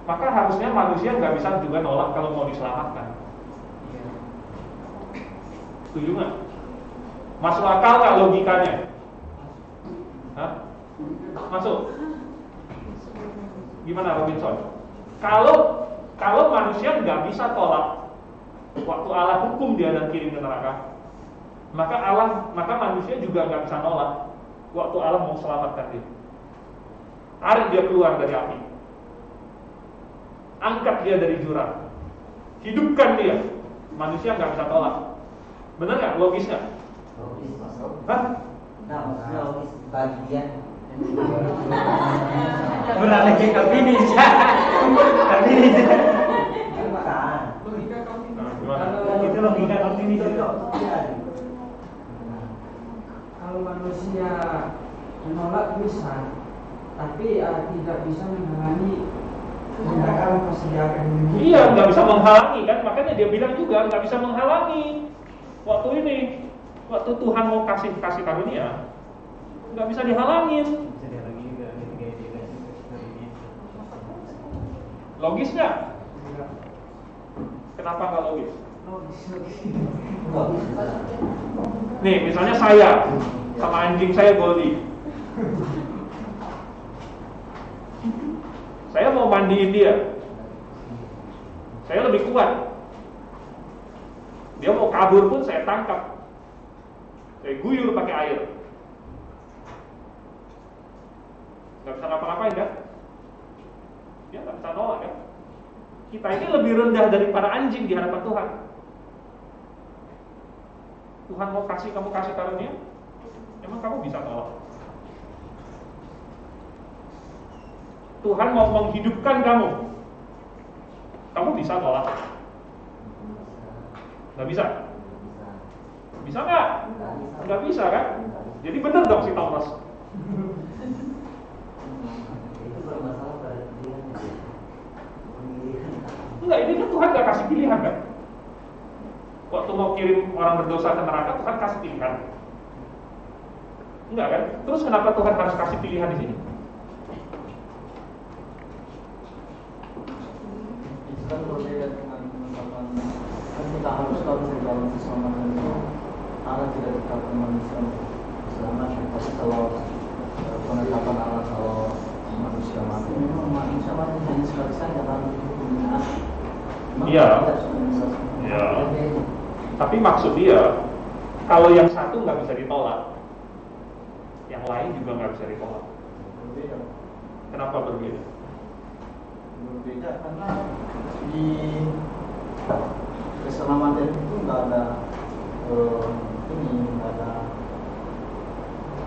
Maka harusnya manusia nggak bisa juga nolak kalau mau diselamatkan. Setuju nggak? Masuk akal nggak logikanya? Hah? Masuk? Gimana Robinson? Kalau manusia nggak bisa tolak waktu Allah hukum dia dan kirim ke neraka, maka manusia juga nggak bisa nolak waktu Allah mau selamatkan dia. Tarik dia keluar dari api, angkat dia dari jurang, hidupkan dia. Manusia nggak bisa tolak. Benar nggak? Logis nggak? Logis masuk. Hah? Nah, maksudnya logis bagi dia. beralih ke finish. Finish. Bukan. Nah, gimana? Itu logika finish. Kalau manusia menolak bisa, tapi tidak bisa menghalangi tindakan persediaan. Iya, nggak bisa menghalangi kan? Makanya dia bilang juga nggak bisa menghalangi. Waktu Tuhan mau kasih karunia, nggak bisa dihalangin. Logis nggak? Kenapa nggak logis? Nih, misalnya saya sama anjing saya Goldie. Saya mau mandiin dia. Saya lebih kuat. Dia mau kabur pun saya tangkap. Saya guyur pakai air. Gak bisa ngapa-ngapain kan? Dia gak bisa nolak kan? Kita ini lebih rendah daripada anjing di hadapan Tuhan. Tuhan mau kamu kasih karunia, emang kamu bisa nolak? Tuhan mau menghidupkan kamu bisa nolak? Gak bisa? Bisa nggak? Nggak bisa kan? Jadi benar dong si Thomas. Itu bermasalah pada pilihan. Enggak, ini kan Tuhan nggak kasih pilihan kan? Waktu mau kirim orang berdosa ke neraka, Tuhan kasih pilihan. Enggak kan? Terus kenapa Tuhan harus kasih pilihan di sini? Kan berbeda dengan penetapan. Kan kita harus tahu di dalam keselamatan itu Allah tidak tetapkan manusia selamat. Tapi kalau penetapan Allah kalau manusia mati, memang manusia mati hanya sekali saja lalu itu pembinaan. Iya. Ya. Tapi maksud dia, kalau yang satu nggak bisa ditolak, yang lain juga nggak bisa ditolak. Berbeda. Kenapa berbeda? Berbeda karena di keselamatan itu nggak ada nggak ada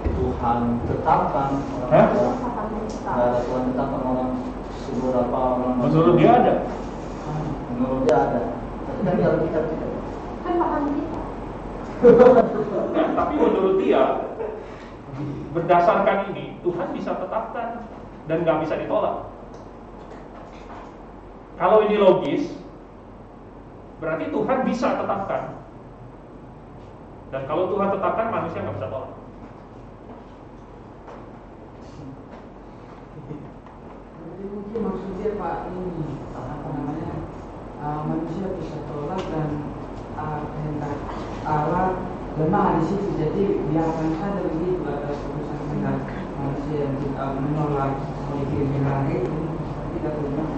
Tuhan tetapkan orang Hah? nggak ada Tuhan tetapkan orang seberapa orang. Menurut dia ada. Menurut dia ada. Tapi kan dalam kitab tidak. Kan paham kita. Nah, tapi menurut dia, berdasarkan ini Tuhan bisa tetapkan dan nggak bisa ditolak. Kalau ini logis, berarti Tuhan bisa tetapkan. Dan kalau Tuhan tetapkan, manusia nggak bisa tolak. Jadi mungkin maksudnya Pak ini apa namanya manusia bisa tolak dan kehendak Allah lemah di situ. Jadi biarkan saja begitu atas keputusan kehendak manusia yang menolak memiliki nilai itu tidak benar.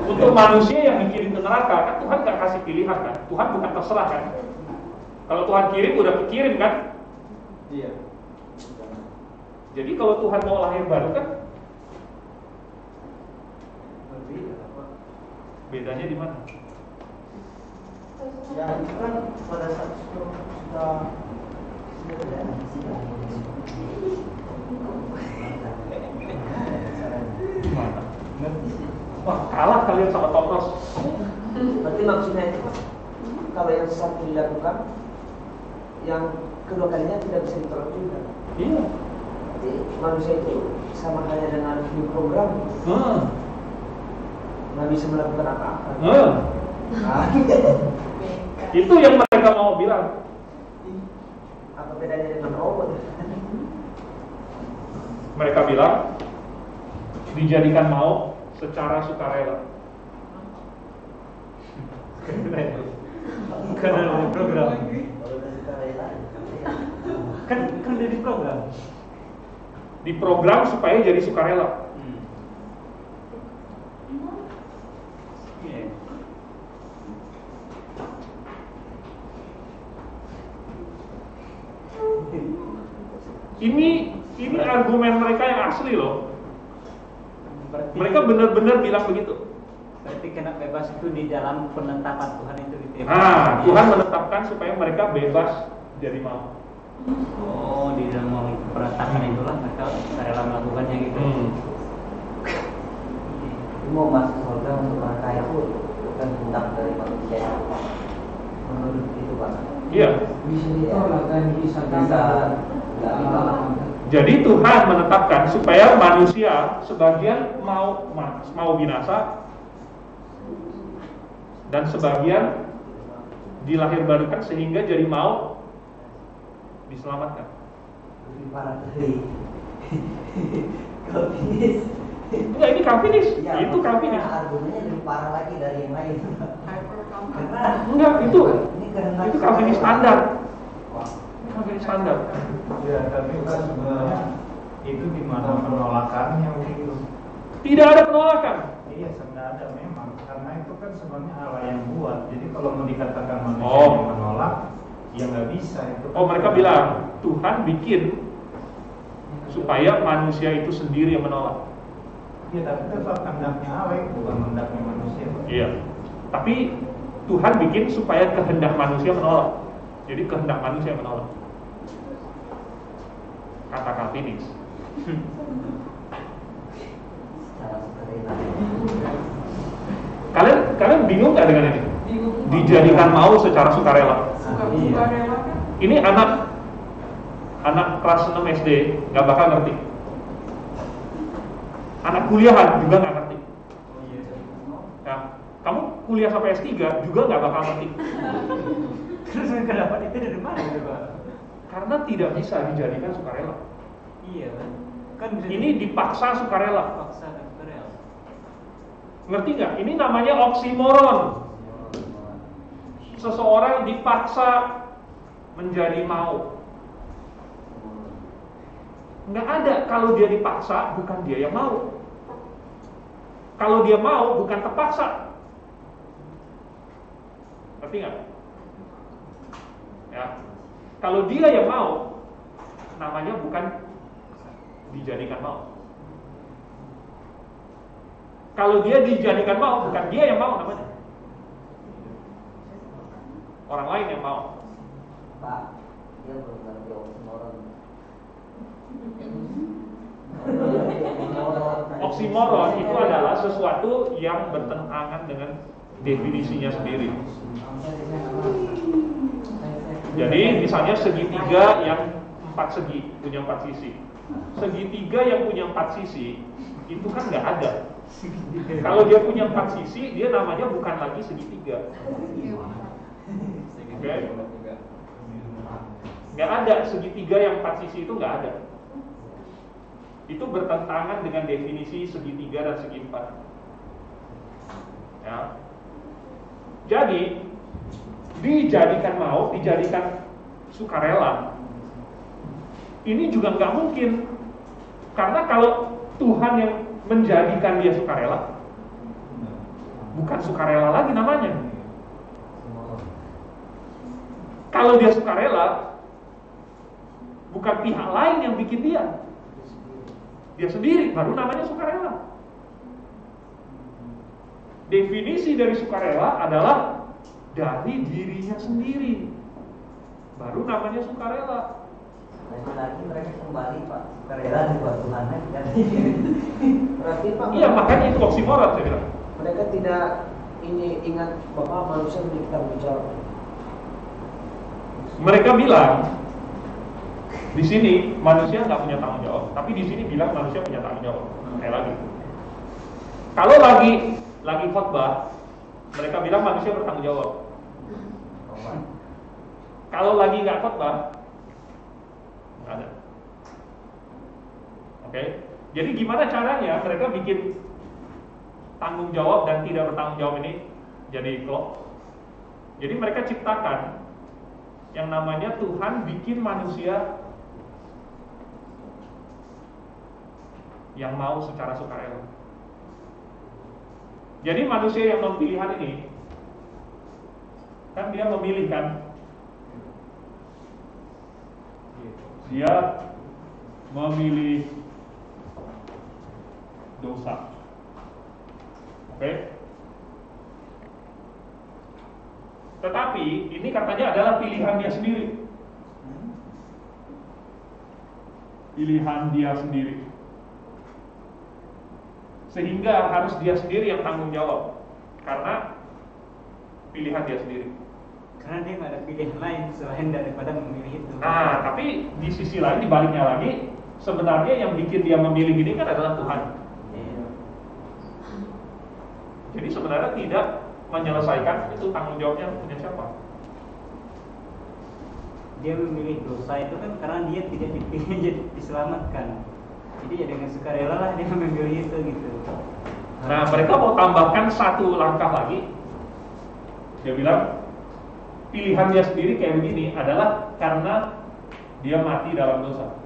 Untuk manusia yang dikirim ke neraka, kan Tuhan gak kasih pilihan kan? Tuhan bukan terserah kan? Kalau Tuhan kirim, udah dikirim kan? Iya. Jadi kalau Tuhan mau lahir baru kan? Berbeda apa? Bedanya di mana? Ya itu kan pada saat itu sudah Gimana? ngerti sih. Wah, kalah kalian sama Topros. Berarti maksudnya itu kalau yang satu dilakukan, yang kedua kalinya tidak bisa ditolak juga. Iya. Jadi manusia itu sama halnya dengan di program, nggak bisa melakukan apa-apa. Nah, Itu yang mereka mau bilang. Apa bedanya dengan robot? Mereka bilang dijadikan mau secara sukarela. Karena ada program. Kalau udah suka rela, Kan udah di program. Diprogram supaya jadi sukarela. Iya. Ini argumen mereka yang asli loh. Berarti, Mereka benar-benar bilang begitu. berarti kena bebas itu di dalam penetapan Tuhan itu gitu ya. Nah, Tuhan menetapkan supaya mereka bebas jadi mau. Oh, di dalam penetapan itulah mereka rela melakukannya gitu. mau masuk surga untuk mereka itu bukan hendak dari manusia. Menurut itu Pak. Iya. Bisa ditolak dan bisa Nggak ditolak. Jadi Tuhan menetapkan supaya manusia sebagian mau binasa dan sebagian dilahirbarukan sehingga jadi mau diselamatkan. Lebih parah dari Calvinis. Enggak, ini Calvinis. Ya, Itu Calvinis. argumennya lebih parah lagi dari yang lain. Karena Enggak, itu ini kehendak itu Calvinis standar. Wah, Ini Calvinis standar. Ya, tapi kan sebenarnya itu di mana penolakannya begitu. Tidak ada penolakan. Iya, sebenarnya ada memang karena itu kan sebenarnya Allah yang buat. Jadi kalau mau dikatakan manusia Oh. yang menolak, ya nggak bisa itu. Oh, mereka bilang Tuhan bikin supaya manusia itu sendiri yang menolak. Iya, tapi tetap kehendaknya Allah, bukan kehendaknya manusia. Iya. Tapi Tuhan bikin supaya kehendak manusia menolak. Jadi kehendak manusia yang menolak. Kata Calvinis. secara sukarela. Kalian bingung nggak dengan ini? Dijadikan mau secara sukarela. Ini anak kelas 6 SD nggak bakal ngerti. Anak kuliahan juga nggak ngerti. Nah, kamu kuliah sampai S3 juga nggak bakal ngerti. Terus mereka dapat itu dari mana itu Pak? Karena tidak bisa dijadikan sukarela. Iya kan? Kan bisa Ini dipaksa sukarela. dipaksa dan sukarela. Ngerti nggak? Ini namanya oksimoron. Seseorang dipaksa menjadi mau. Nggak ada kalau dia dipaksa, bukan dia yang mau. Kalau dia mau, bukan terpaksa. Ngerti nggak? Ya. Kalau dia yang mau, namanya bukan dijadikan mau. Kalau dia dijadikan mau, bukan dia yang mau namanya. Orang lain yang mau. Pak, dia belum ngerti oksimoron. Oksimoron itu adalah sesuatu yang bertentangan dengan definisinya sendiri. Jadi misalnya segitiga yang 4 segi, punya 4 sisi. Segitiga yang punya 4 sisi itu kan nggak ada. Kalau dia punya 4 sisi, dia namanya bukan lagi segitiga. Oke? Nggak ada segitiga yang 4 sisi, itu nggak ada. Itu bertentangan dengan definisi segitiga dan segi 4. Ya. Jadi dijadikan mau, dijadikan sukarela, ini juga nggak mungkin. Karena kalau Tuhan yang menjadikan dia sukarela, bukan sukarela lagi namanya. Kalau dia sukarela, bukan pihak lain yang bikin dia sendiri, baru namanya sukarela. Definisi dari sukarela adalah dari dirinya sendiri, baru namanya sukarela. Lagi mereka kembali Pak, sukarela dibuat Tuhan kan? Berarti Pak. Iya, makanya itu oksimoron saya bilang. Mereka tidak ini ingat bahwa manusia memiliki tanggung jawab. Mereka bilang di sini manusia nggak punya tanggung jawab, tapi di sini bilang manusia punya tanggung jawab. Kayak lagi. Kalau lagi khotbah, mereka bilang manusia bertanggung jawab. Kalau lagi nggak khotbah, nggak ada. Oke, jadi gimana caranya mereka bikin tanggung jawab dan tidak bertanggung jawab ini jadi klop? Jadi mereka ciptakan yang namanya Tuhan bikin manusia yang mau secara sukarela. Jadi manusia yang non-pilihan ini kan dia memilih kan, dia memilih dosa. Oke? Tetapi ini katanya adalah pilihan dia sendiri. Pilihan dia sendiri. Sehingga harus dia sendiri yang tanggung jawab. Karena pilihan dia sendiri. Karena dia nggak ada pilihan lain selain daripada memilih itu. Nah, tapi di sisi lain, dibaliknya lagi, sebenarnya yang bikin dia memilih ini kan adalah Tuhan. Iya. Jadi sebenarnya tidak menyelesaikan itu tanggung jawabnya punya siapa? Dia memilih dosa itu kan karena dia tidak dipilih jadi diselamatkan. Jadi ya dengan sukarela lah dia memilih itu gitu. Nah, mereka mau tambahkan satu langkah lagi. Dia bilang pilihan dia sendiri kayak begini adalah karena dia mati dalam dosa.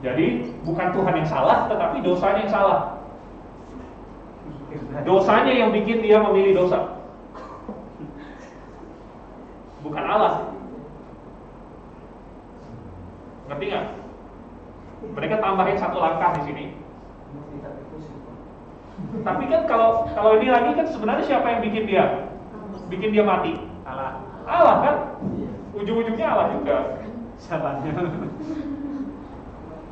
Jadi bukan Tuhan yang salah, tetapi dosanya yang salah. Dosanya yang bikin dia memilih dosa, bukan Allah. Ngerti nggak? Mereka tambahin satu langkah di sini. Tapi kan kalau ini lagi kan sebenarnya siapa yang bikin dia mati? Allah. Allah kan? Ujung-ujungnya Allah juga. Salahnya.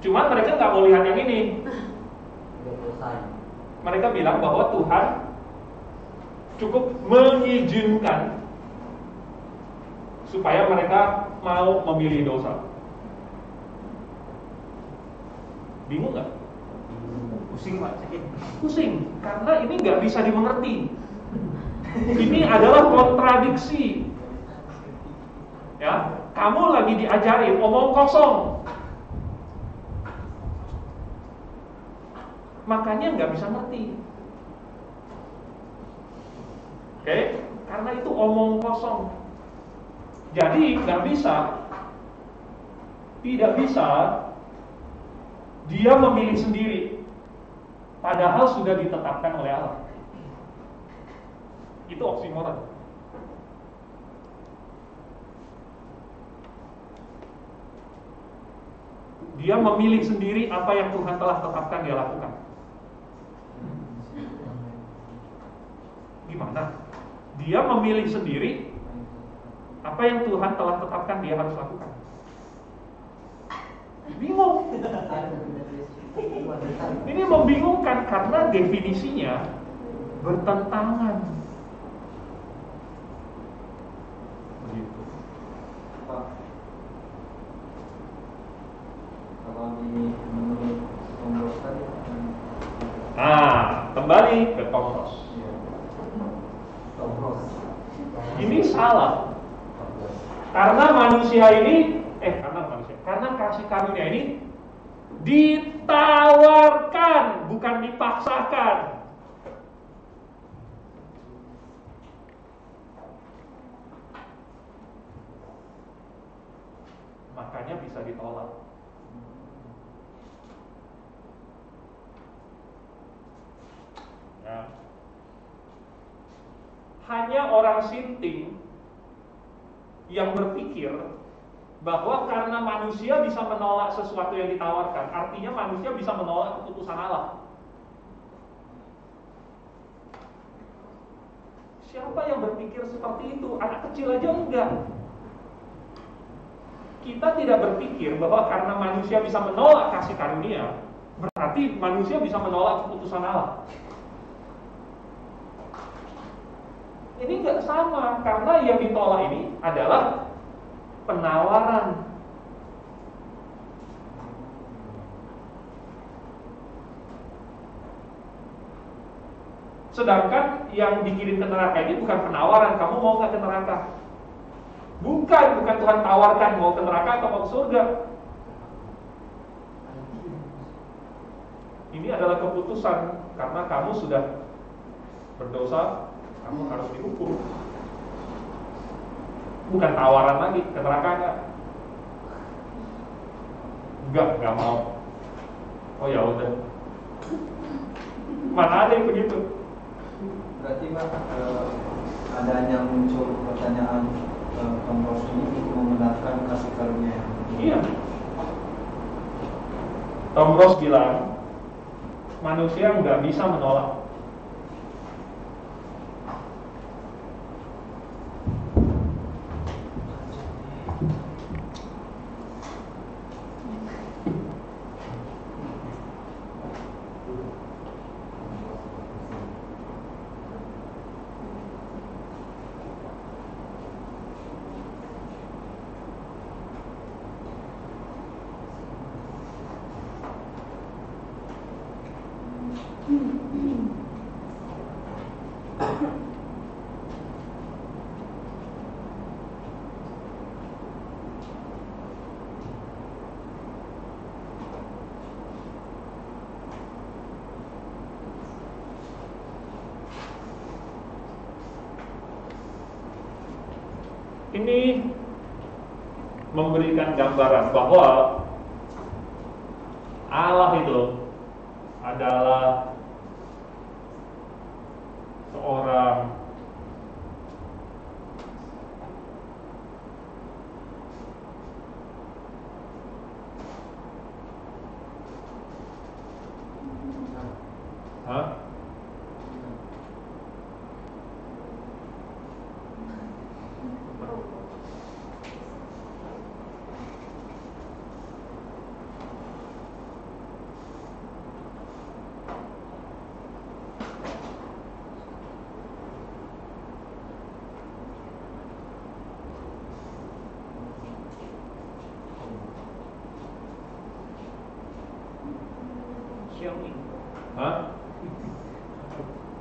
Cuman mereka nggak mau lihat yang ini. Mereka bilang bahwa Tuhan cukup mengizinkan supaya mereka mau memilih dosa. Bingung nggak? Pusing Pak, sakit. Pusing, karena ini nggak bisa dimengerti. Ini adalah kontradiksi. Ya, kamu lagi diajarin omong kosong. Makanya nggak bisa ngerti. Oke, karena itu omong kosong. Jadi nggak bisa, tidak bisa dia memilih sendiri, padahal sudah ditetapkan oleh Allah. Itu oksimoron. Dia memilih sendiri apa yang Tuhan telah tetapkan dia lakukan. Gimana? Dia memilih sendiri apa yang Tuhan telah tetapkan dia harus lakukan. Bingung. Ini membingungkan karena definisinya bertentangan. Begitu. Pak, kalau di menurut Tomros tadi Kembali ke Tomros. Tomros Ini salah. Karena kasih karunia ini ditawarkan, bukan dipaksakan. Makanya bisa ditolak. Ya. Hanya orang sinting yang berpikir bahwa karena manusia bisa menolak sesuatu yang ditawarkan, artinya manusia bisa menolak keputusan Allah. Siapa yang berpikir seperti itu? Anak kecil aja enggak. Kita tidak berpikir bahwa karena manusia bisa menolak kasih karunia, berarti manusia bisa menolak keputusan Allah. Ini enggak sama, karena yang ditolak ini adalah penawaran. Sedangkan yang dikirim ke neraka ini bukan penawaran, kamu mau nggak ke neraka? Bukan Tuhan tawarkan mau ke neraka atau mau ke surga. Ini adalah keputusan karena kamu sudah berdosa, kamu harus dihukum. Bukan tawaran lagi, ke neraka enggak mau. Oh ya udah. Mana ada yang begitu? Berarti Pak, adanya muncul pertanyaan Tom Ross ini membenarkan kasih karunia. Iya. Tom Ross bilang manusia nggak bisa menolak. Ini memberikan gambaran bahwa Allah itu adalah seorang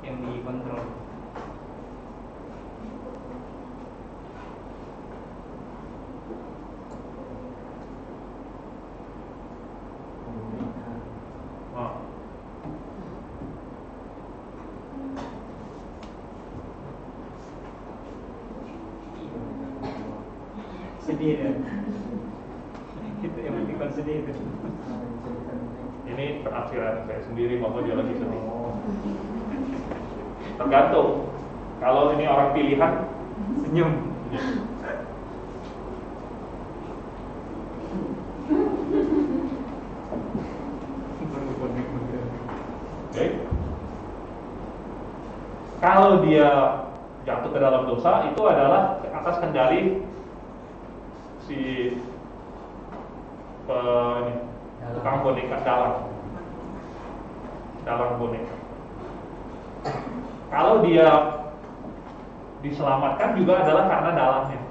yang dikontrol. Sedih ya. Itu yang bikin sedih itu. Ini penafsiran saya sendiri maupun dia lagi sedih. Tergantung. Kalau ini orang pilihan, Senyum. Oke. Kalau dia jatuh ke dalam dosa, itu adalah atas kendali si tukang boneka dalang boneka. Kalau dia diselamatkan juga adalah karena dalangnya.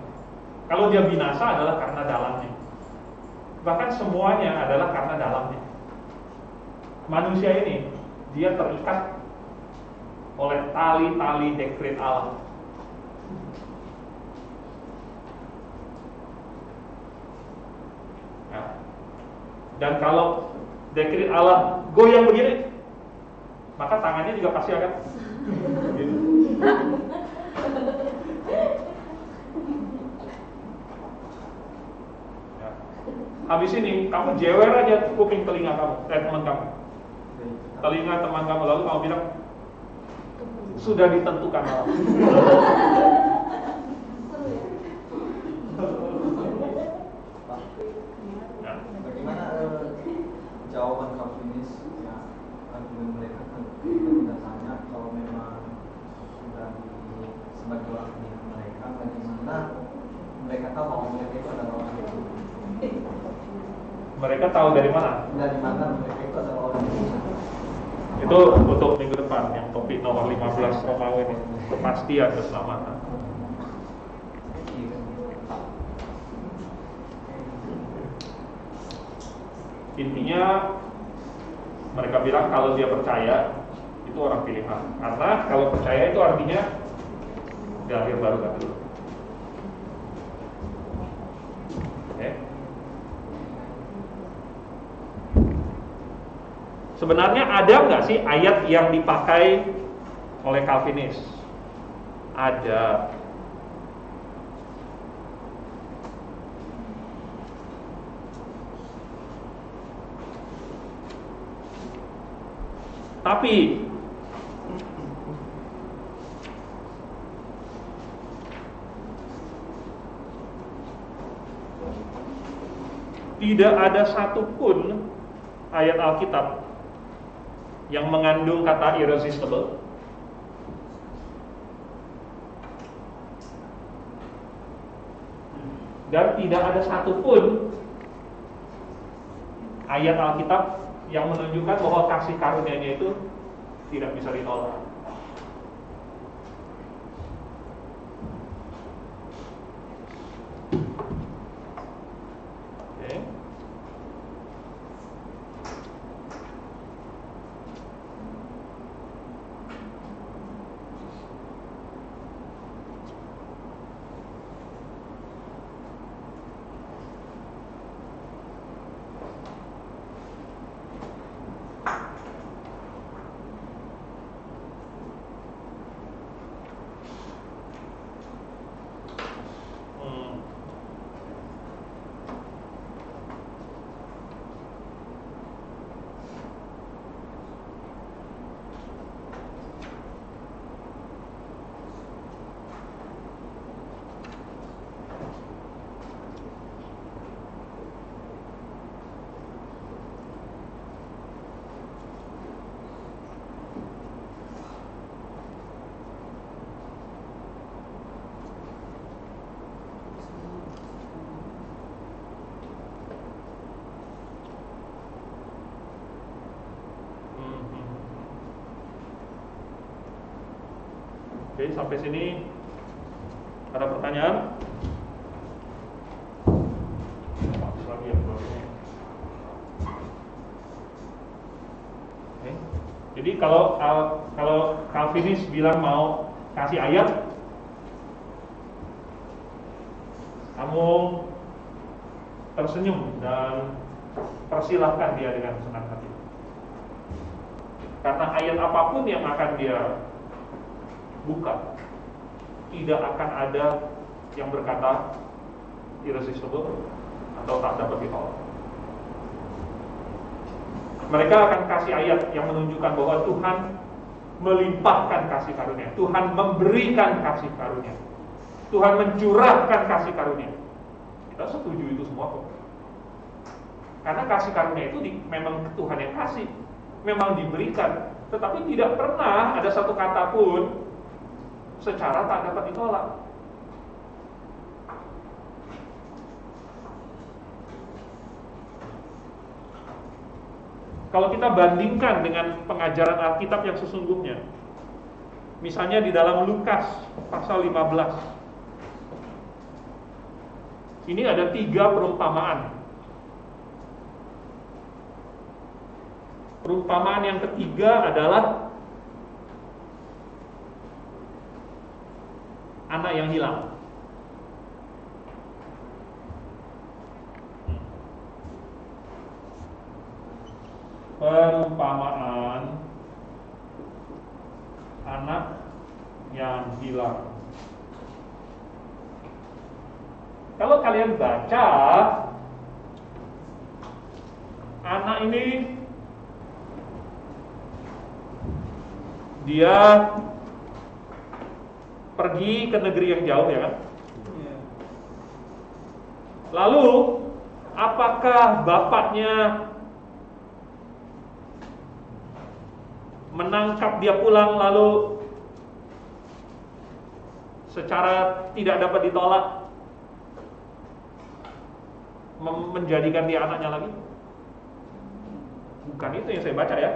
Kalau dia binasa adalah karena dalangnya. Bahkan semuanya adalah karena dalangnya. Manusia ini dia terikat oleh tali-tali dekret Allah. Ya. Dan kalau dekret Allah goyang begini, maka tangannya juga pasti akan gitu. Ya. Habis ini kamu jewer aja kuping telinga kamu, teman kamu. Telinga teman kamu, lalu kamu bilang sudah ditentukan Allah. Ya. Bagaimana jawaban Calvinis ya, argumen mereka kan kita tanya kalau memang sudah sebagai orang pilihan mereka, bagaimana mereka tahu bahwa mereka itu adalah orang itu? Mereka tahu dari mana? Dari mana mereka itu adalah orang itu? Itu untuk minggu depan yang topik nomor 15 Romawi ini, kepastian keselamatan. Intinya mereka bilang kalau dia percaya itu orang pilihan. Karena kalau percaya itu artinya udah lahir baru kan dulu. Oke. Sebenarnya ada nggak sih ayat yang dipakai oleh Calvinis? Ada. Tapi tidak ada satupun ayat Alkitab yang mengandung kata irresistible. Dan tidak ada satupun ayat Alkitab yang menunjukkan bahwa kasih karunia-Nya itu tidak bisa ditolak. Oke. Oke, sampai sini ada pertanyaan? Hapus lagi ya, Oke. Jadi kalau Calvinis bilang mau kasih ayat, kamu tersenyum dan persilahkan dia dengan senang hati. Karena ayat apapun yang akan dia buka, tidak akan ada yang berkata irresistible atau tak dapat ditolak. Mereka akan kasih ayat yang menunjukkan bahwa Tuhan melimpahkan kasih karunia, Tuhan memberikan kasih karunia, Tuhan mencurahkan kasih karunia. Kita setuju itu semua kok. Karena kasih karunia itu memang Tuhan yang kasih, memang diberikan, tetapi tidak pernah ada satu kata pun secara tak dapat ditolak. Kalau kita bandingkan dengan pengajaran Alkitab yang sesungguhnya, misalnya di dalam Lukas pasal 15, ini ada 3 perumpamaan. Perumpamaan yang ketiga adalah anak yang hilang. Perumpamaan anak yang hilang. Kalau kalian baca, anak ini dia pergi ke negeri yang jauh, ya kan? Lalu apakah bapaknya menangkap dia pulang lalu secara tidak dapat ditolak menjadikan dia anaknya lagi? Bukan itu yang saya baca ya.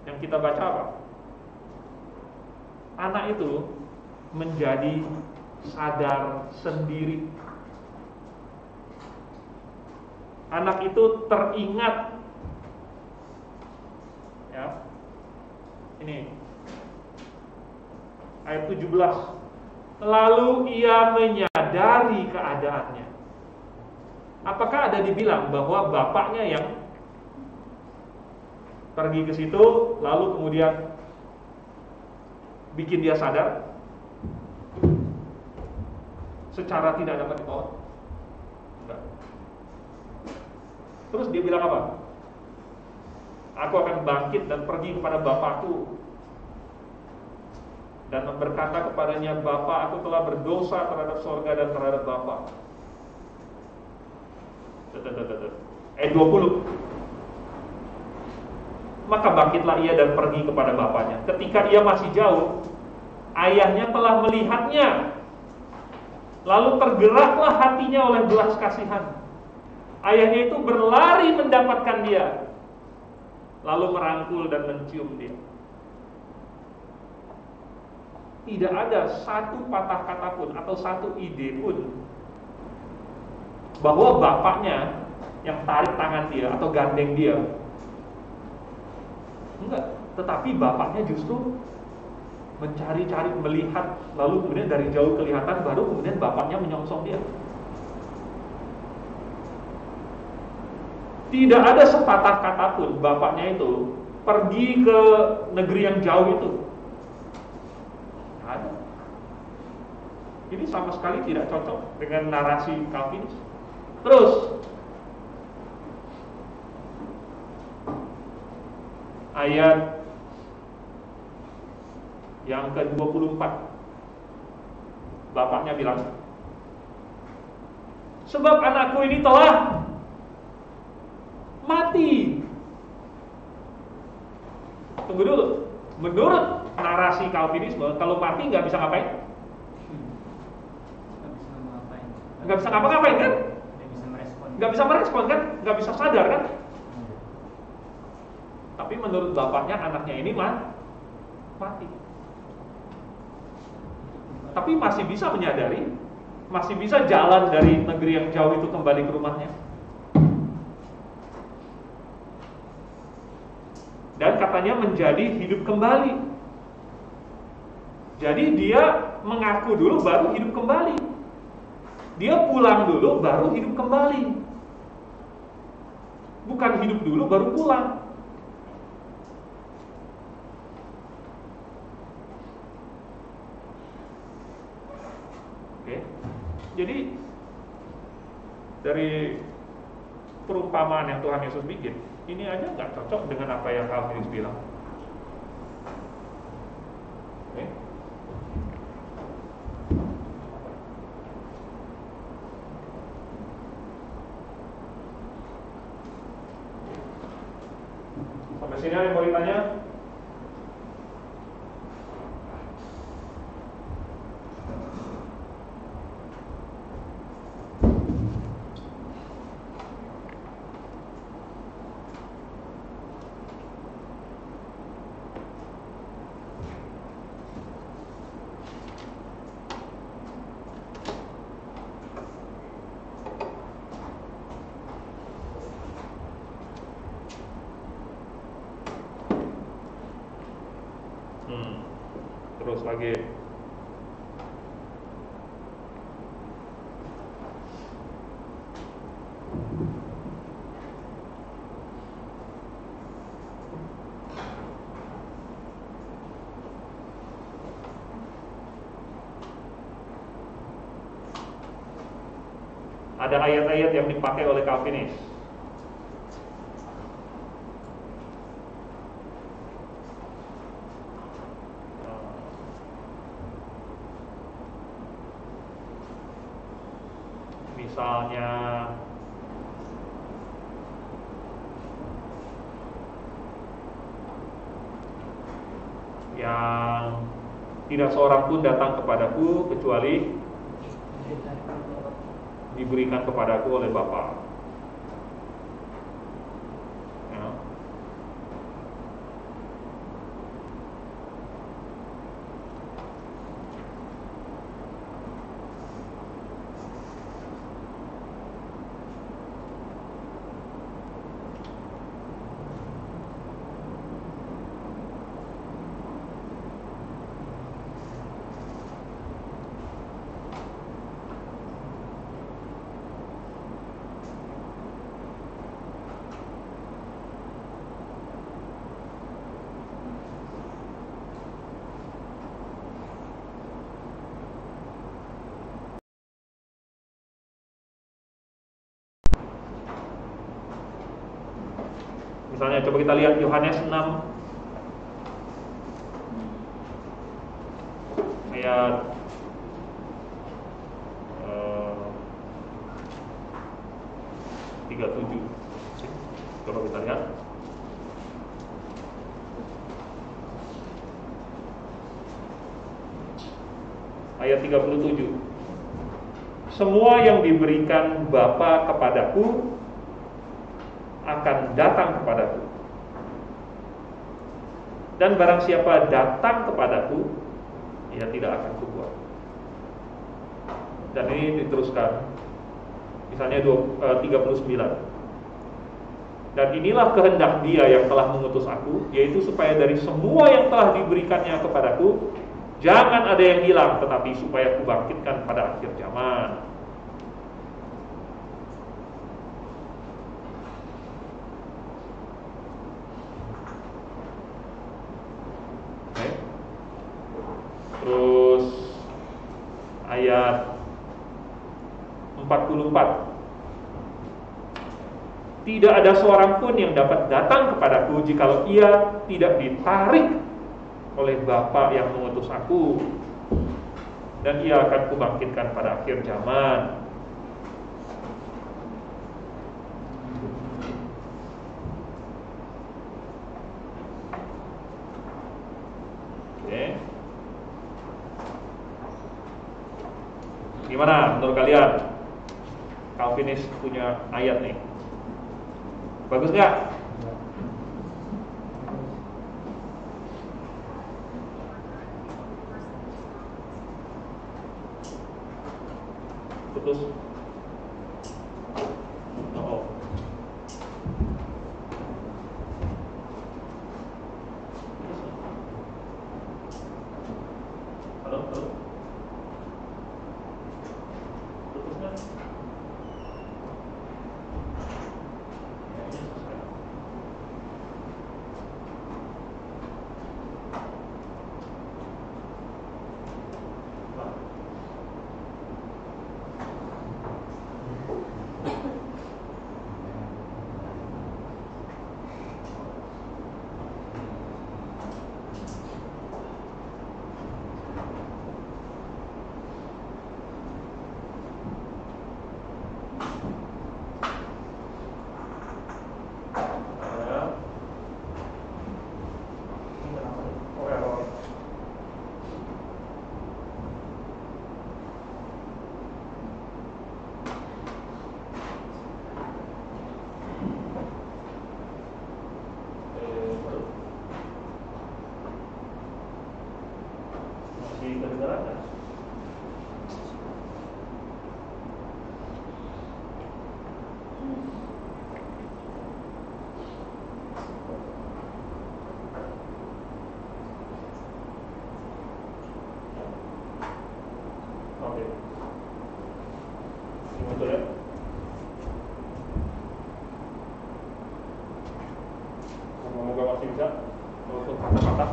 Yang kita baca apa? Anak itu menjadi sadar sendiri anak itu teringat, ya, ini ayat 17, lalu ia menyadari keadaannya. Apakah ada dibilang bahwa bapaknya yang pergi ke situ lalu kemudian bikin dia sadar secara tidak dapat ditolak? Enggak. Terus dia bilang apa? Aku akan bangkit dan pergi kepada bapakku dan berkata kepadanya, Bapa, aku telah berdosa terhadap sorga dan terhadap Bapa. Ayat 20. Maka bangkitlah ia dan pergi kepada bapaknya. Ketika ia masih jauh, ayahnya telah melihatnya. Lalu tergeraklah hatinya oleh belas kasihan. Ayahnya itu berlari mendapatkan dia, lalu merangkul dan mencium dia. Tidak ada satu patah kata pun atau satu ide pun bahwa bapaknya yang tarik tangan dia atau gandeng dia. Enggak, tetapi bapaknya justru mencari-cari, melihat, lalu kemudian dari jauh kelihatan, baru kemudian bapaknya menyongsong dia. Tidak ada sepatah kata pun bapaknya itu pergi ke negeri yang jauh itu. Ada. Ini sama sekali tidak cocok dengan narasi Calvinis. Terus ayat yang ke-24, bapaknya bilang, sebab anakku ini telah mati. Tunggu dulu. Menurut narasi Calvinisme, kalau mati nggak bisa ngapain? Nggak bisa ngapa-ngapain kan? Nggak bisa merespon kan? Nggak bisa sadar kan? Tapi menurut bapaknya, anaknya ini mati. Tapi masih bisa menyadari, masih bisa jalan dari negeri yang jauh itu kembali ke rumahnya. Dan katanya menjadi hidup kembali. Jadi dia mengaku dulu baru hidup kembali. Dia pulang dulu baru hidup kembali. Bukan hidup dulu baru pulang. Oke. Jadi dari perumpamaan yang Tuhan Yesus bikin, ini aja nggak cocok dengan apa yang Calvinis bilang. Oke. Sampai sini ada yang mau ditanya? Terus lagi. Ada ayat-ayat yang dipakai oleh Calvinis. Misalnya yang tidak seorang pun datang kepadaku kecuali diberikan kepadaku oleh Bapa. Ya. Misalnya coba kita lihat Yohanes 6 ayat 37. Coba kita lihat. Ayat 37. Semua yang diberikan Bapa kepadaku akan datang kepadaku. Dan barang siapa datang kepadaku, ia tidak akan kubuang. Dan ini diteruskan. Misalnya 39. Dan inilah kehendak Dia yang telah mengutus aku, yaitu supaya dari semua yang telah diberikannya kepadaku, jangan ada yang hilang, tetapi supaya kubangkitkan pada akhir zaman. Oke. Terus ayat 44. Tidak ada seorang pun yang dapat datang kepadaku jikalau ia tidak ditarik oleh Bapa yang mengutus aku, dan ia akan kubangkitkan pada akhir zaman. Oke. Gimana menurut kalian? Calvinis punya ayat nih. Bagus nggak? Putus. Oh. Halo, halo. Putus nggak? Oke. Betul ya. Semoga masih bisa walaupun kata-kata.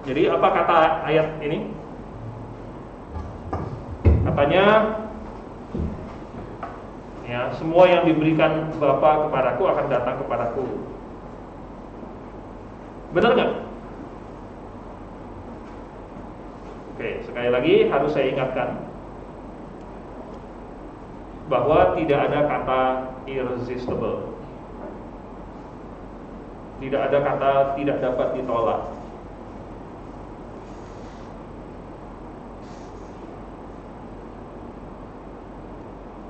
Jadi apa kata ayat ini? Katanya ya, semua yang diberikan Bapa kepadaku akan datang kepadaku. Benar nggak? Oke, sekali lagi harus saya ingatkan bahwa tidak ada kata irresistible. Tidak ada kata tidak dapat ditolak.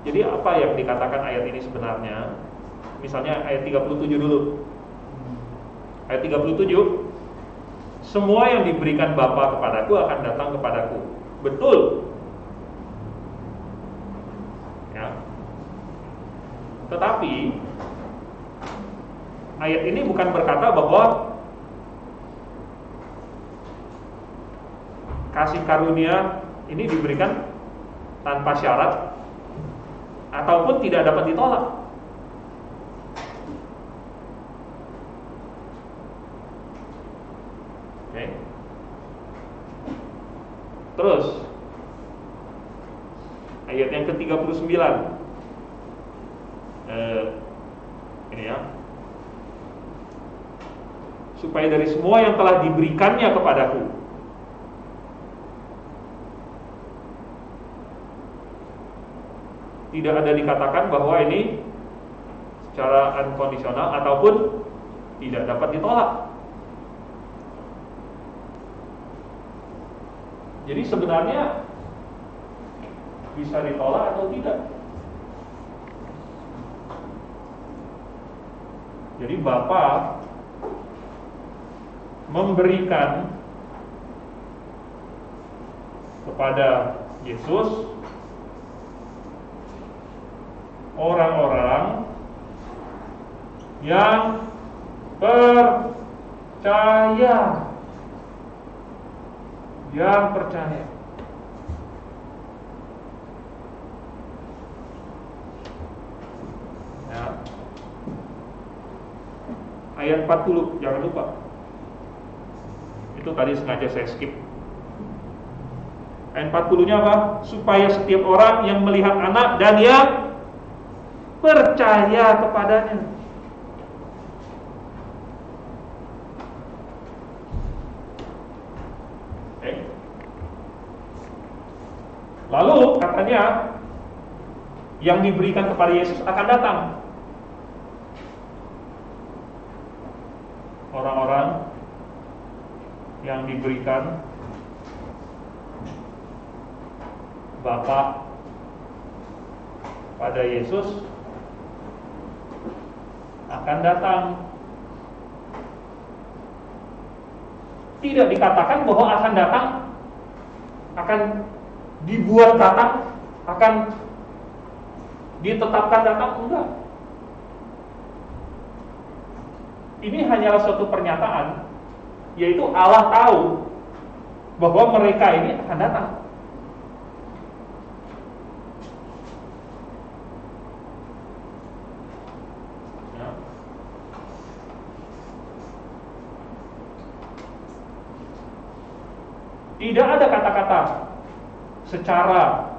Jadi apa yang dikatakan ayat ini sebenarnya? Misalnya ayat 37 dulu. Ayat 37, semua yang diberikan Bapa kepadaku akan datang kepadaku. Betul. Ya. Tetapi ayat ini bukan berkata bahwa kasih karunia ini diberikan tanpa syarat ataupun tidak dapat ditolak. Oke. Terus ayat yang ke-39. Ini supaya dari semua yang telah diberikannya kepadaku. Tidak ada dikatakan bahwa ini secara unconditional ataupun tidak dapat ditolak. Jadi sebenarnya bisa ditolak atau tidak. Jadi Bapa memberikan kepada Yesus orang-orang yang percaya. Yang percaya. Ya. Ayat 40, jangan lupa. Itu tadi sengaja saya skip. Ayat 40-nya apa? Supaya setiap orang yang melihat anak dan yang percaya kepadanya. Lalu katanya yang diberikan kepada Yesus akan datang. Orang-orang yang diberikan Bapa pada Yesus akan datang. Tidak dikatakan bahwa akan datang, akan dibuat datang, akan ditetapkan datang, enggak. Ini hanyalah suatu pernyataan, yaitu Allah tahu bahwa mereka ini akan datang. Ya. Tidak ada kata-kata secara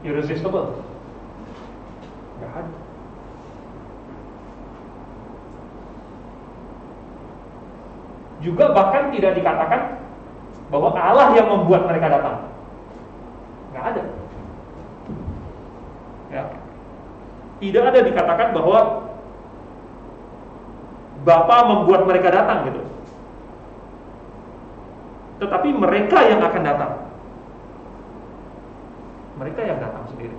irresistible. Enggak ada. Juga bahkan tidak dikatakan bahwa Allah yang membuat mereka datang. Enggak ada. Ya. Tidak ada dikatakan bahwa Bapa membuat mereka datang gitu. Tetapi mereka yang akan datang. Mereka yang datang sendiri.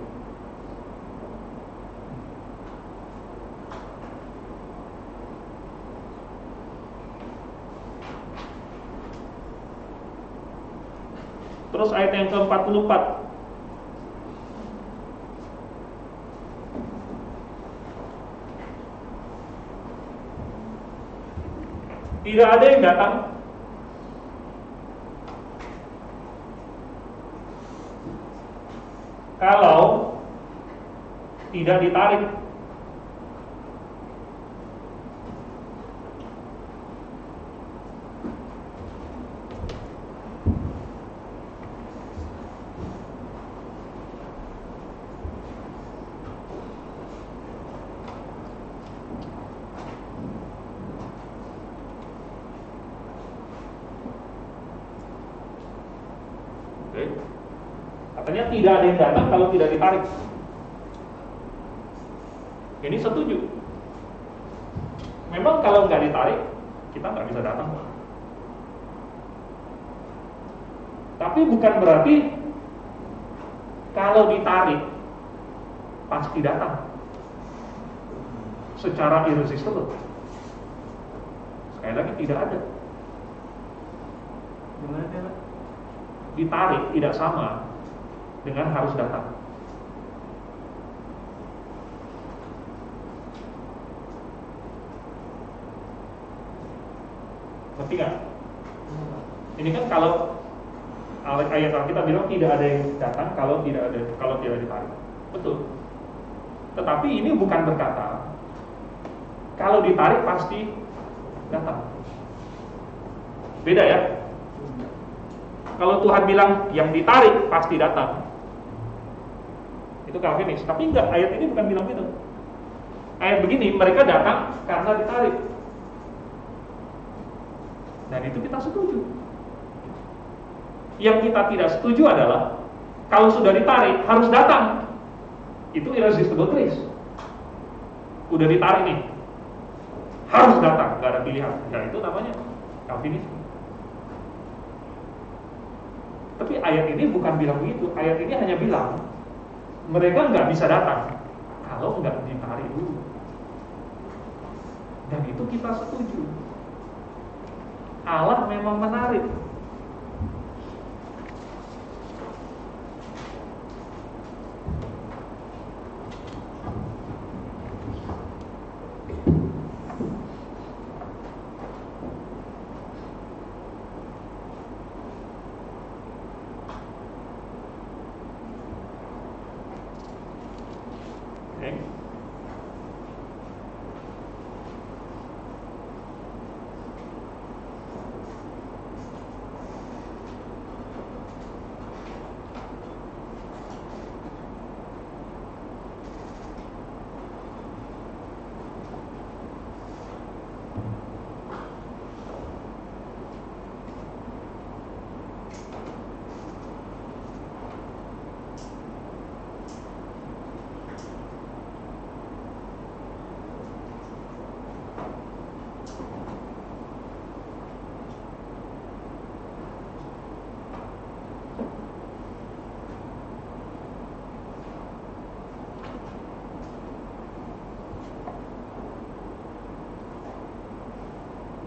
Terus ayat yang ke-44. Tidak ada yang datang kalau tidak ditarik. Oke. Katanya tidak ada yang datang kalau tidak ditarik. Ini setuju. Memang kalau nggak ditarik, kita nggak bisa datang. Tapi bukan berarti kalau ditarik pasti datang secara irresistible. Sekali lagi tidak ada. Gimana Pak? Ditarik tidak sama dengan harus datang. Ngerti nggak? Ini kan kalau ayat kita bilang tidak ada yang datang kalau tidak ditarik. Betul. Tetapi ini bukan berkata kalau ditarik pasti datang. Beda ya. Kalau Tuhan bilang yang ditarik pasti datang, itu Calvinis. Tapi enggak, ayat ini bukan bilang gitu. Ayat begini, mereka datang karena ditarik. Dan itu kita setuju. Yang kita tidak setuju adalah kalau sudah ditarik harus datang. Itu irresistible grace. Udah ditarik nih, harus datang, nggak ada pilihan. Nah itu namanya Calvinisme. Tapi ayat ini bukan bilang begitu. Ayat ini hanya bilang mereka nggak bisa datang kalau nggak ditarik dulu. Dan itu kita setuju. Allah memang menarik.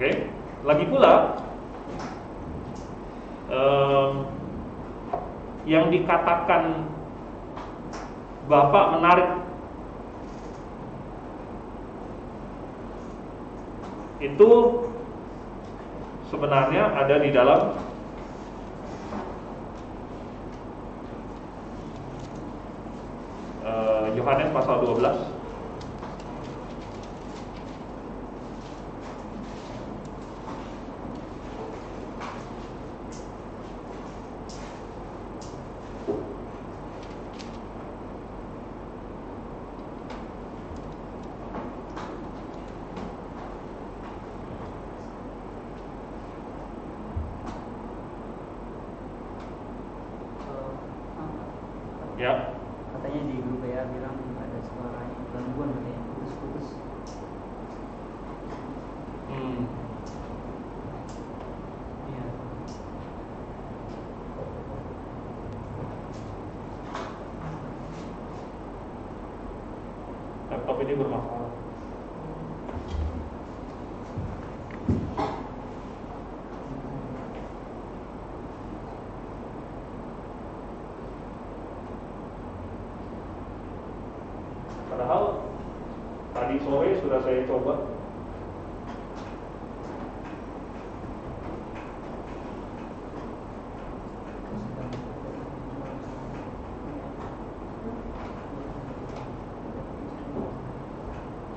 Oke, lagi pula yang dikatakan Bapak menarik itu sebenarnya ada di dalam Yohanes pasal 12. Ya. Katanya di grup ya bilang ada suara gangguan katanya putus-putus. Iya. Laptop ini bermasalah. Padahal tadi sore sudah saya coba.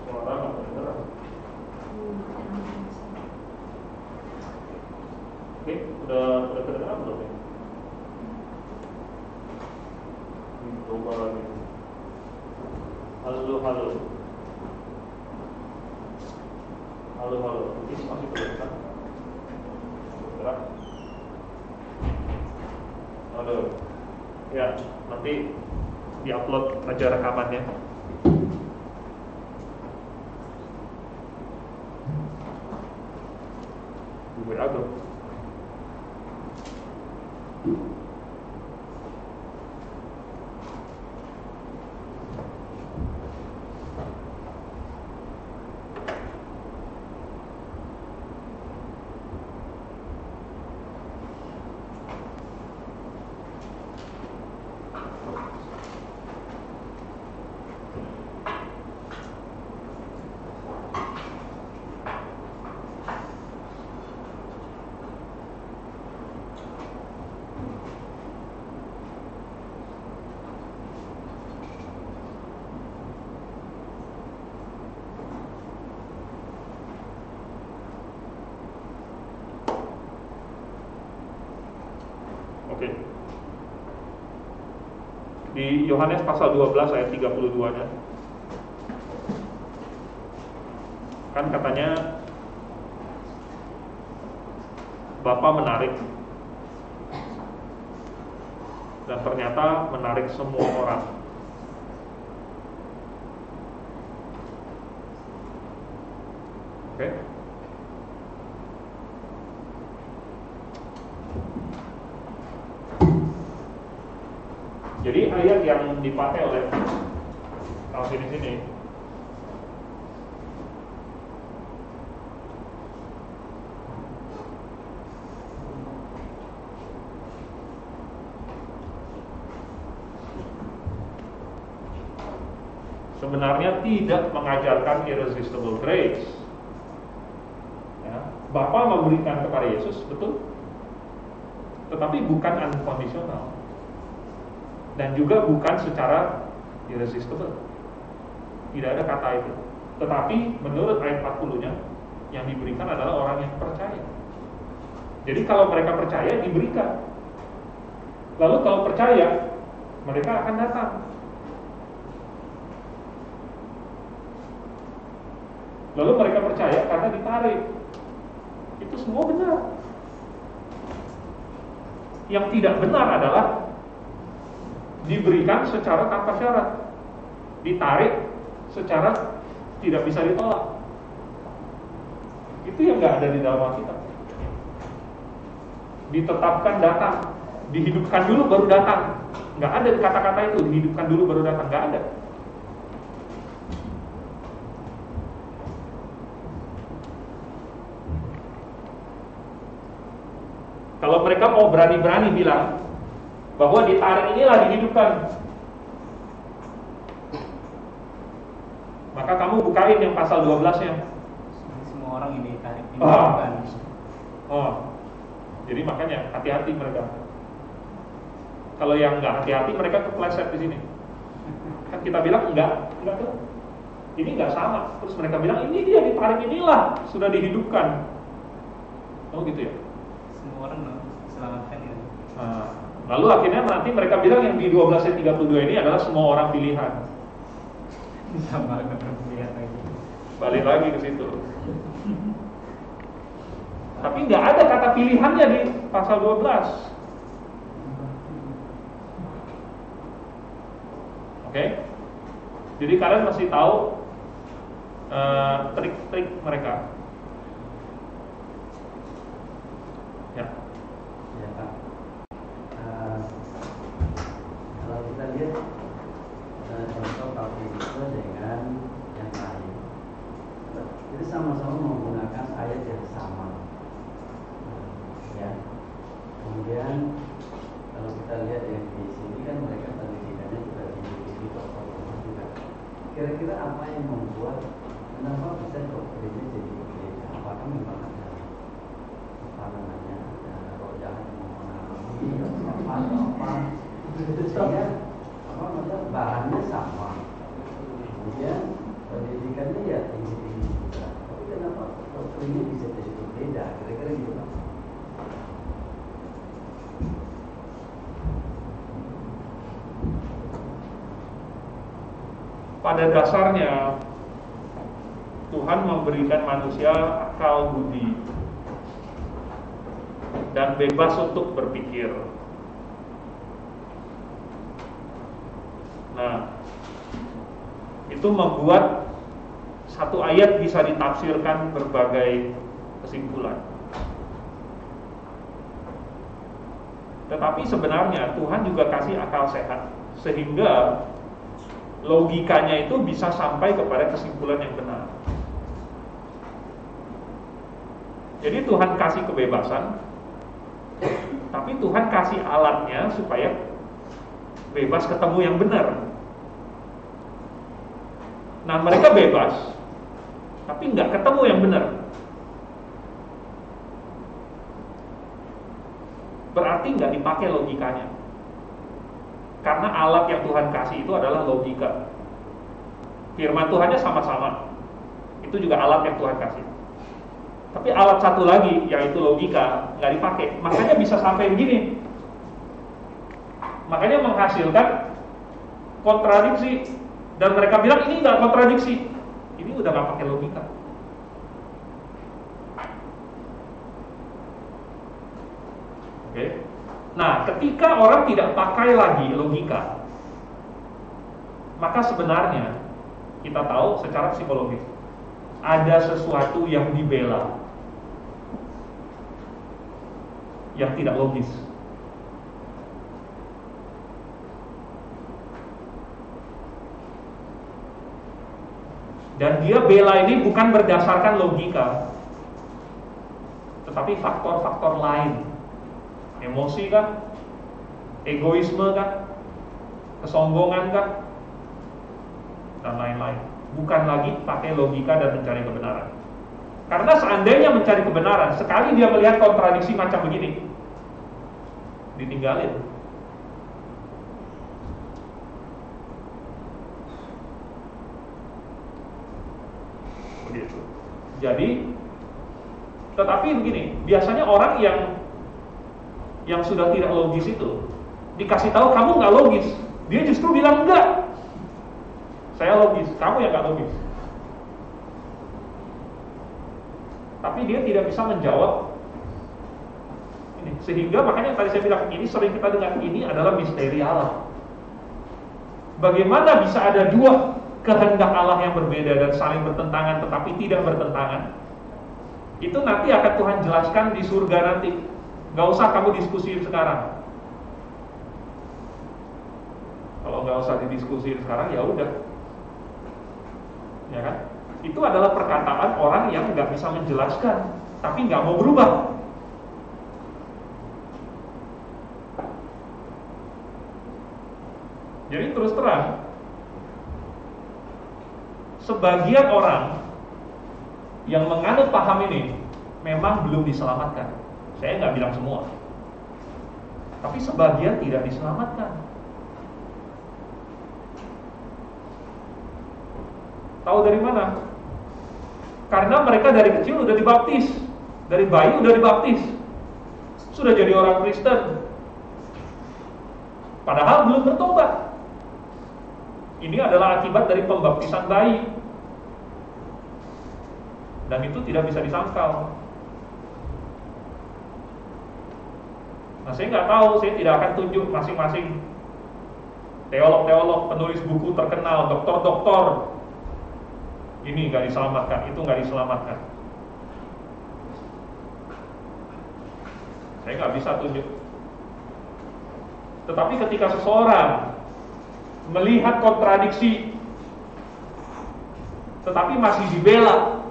Suara nggak kedengeran. Oke, udah kedengeran belum ya? Coba lagi. Halo. Ini masih terdengar. Gerak. Halo. Ya, nanti diupload aja rekamannya. Di WA tuh. Oke. Di Yohanes pasal 12 ayat 32-nya. Kan katanya Bapak menarik, dan ternyata menarik semua orang. Oke? Jadi ayat yang dipakai oleh Calvin di sini sebenarnya tidak mengajarkan irresistible grace. Ya, Bapa memberikan kepada Yesus, betul, tetapi bukan unconditional, dan juga bukan secara irresistible. Tidak ada kata itu. Tetapi menurut ayat 40-nya, yang diberikan adalah orang yang percaya. Jadi kalau mereka percaya, diberikan. Lalu kalau percaya, mereka akan datang. Lalu mereka percaya karena ditarik. Itu semua benar. Yang tidak benar adalah diberikan secara tanpa syarat, ditarik secara tidak bisa ditolak. Itu yang nggak ada di dalam Alkitab. Ditetapkan datang, dihidupkan dulu baru datang. Nggak ada kata-kata itu, dihidupkan dulu baru datang, nggak ada. Kalau mereka mau berani-berani bilang bahwa ditarik inilah dihidupkan, maka kamu bukain yang pasal 12-nya. Semua orang ini ditarik dihidupkan. Jadi makanya hati-hati mereka. Kalau yang nggak hati-hati, mereka kepleset di sini. Kan kita bilang enggak tuh. Ini nggak sama. Terus mereka bilang ini dia ditarik inilah sudah dihidupkan. Oh gitu ya. Semua orang diselamatkan ya. Lalu akhirnya nanti mereka bilang yang di 12 ayat 32 ini adalah semua orang pilihan. Sama dengan pilihan lagi. Balik lagi ke situ. Tapi nggak ada kata pilihannya di pasal 12. Oke? Jadi kalian masih tahu trik-trik mereka. Ya. Ya Pak. Kalau kita lihat contoh Calvin itu dengan yang lain, itu sama-sama menggunakan ayat yang sama. Ya. Kemudian kalau kita lihat yang di sini kan mereka pendidikannya juga di tokoh juga. Kira-kira apa yang membuat kenapa bisa doktrinnya jadi berbeda? Apakah memang ada roh jahat yang mempengaruhi apa? Sehingga maksudnya bahannya sama, kemudian pendidikannya ya tinggi-tinggi juga. Tapi kenapa doktrinnya bisa jadi berbeda? Kira-kira gitu Pak. Pada dasarnya Tuhan memberikan manusia akal budi dan bebas untuk berpikir. Nah, itu membuat satu ayat bisa ditafsirkan berbagai kesimpulan. Tetapi sebenarnya Tuhan juga kasih akal sehat, sehingga logikanya itu bisa sampai kepada kesimpulan yang benar. Jadi Tuhan kasih kebebasan, tapi Tuhan kasih alatnya supaya bebas ketemu yang benar. Nah, mereka bebas, tapi nggak ketemu yang benar. Berarti nggak dipakai logikanya. Karena alat yang Tuhan kasih itu adalah logika. Firman Tuhannya sama-sama. Itu juga alat yang Tuhan kasih. Tapi alat satu lagi, yaitu logika, nggak dipakai. Makanya bisa sampai begini. Makanya menghasilkan kontradiksi. Dan mereka bilang ini nggak kontradiksi. Ini udah nggak pakai logika. Nah, ketika orang tidak pakai lagi logika, maka sebenarnya kita tahu secara psikologis ada sesuatu yang dibela yang tidak logis. Dan dia bela ini bukan berdasarkan logika, tetapi faktor-faktor lain. Emosi kan? Egoisme kan? Kesombongan kan? Dan lain-lain. Bukan lagi pakai logika dan mencari kebenaran. Karena seandainya mencari kebenaran, sekali dia melihat kontradiksi macam begini, ditinggalin. Begitu. Jadi, tetapi begini, biasanya orang yang sudah tidak logis itu dikasih tahu kamu nggak logis, dia justru bilang enggak, saya logis, kamu yang nggak logis. Tapi dia tidak bisa menjawab ini, sehingga makanya tadi saya bilang ini sering kita dengar, ini adalah misteri Allah. Bagaimana bisa ada dua kehendak Allah yang berbeda dan saling bertentangan tetapi tidak bertentangan? Itu nanti akan Tuhan jelaskan di surga nanti. Gak usah kamu diskusiin sekarang. Kalau gak usah didiskusiin sekarang, ya udah, ya kan? Itu adalah perkataan orang yang gak bisa menjelaskan, tapi gak mau berubah. Jadi terus terang, sebagian orang yang menganut paham ini memang belum diselamatkan. Saya nggak bilang semua, tapi sebagian tidak diselamatkan. Tahu dari mana? Karena mereka dari kecil udah dibaptis, dari bayi udah dibaptis, sudah jadi orang Kristen, padahal belum bertobat. Ini adalah akibat dari pembaptisan bayi. Dan itu tidak bisa disangkal. Nah, saya nggak tahu, saya tidak akan tunjuk masing-masing teolog-teolog, penulis buku terkenal, doktor-doktor, ini nggak diselamatkan, itu nggak diselamatkan. Saya nggak bisa tunjuk. Tetapi ketika seseorang melihat kontradiksi, tetapi masih dibela,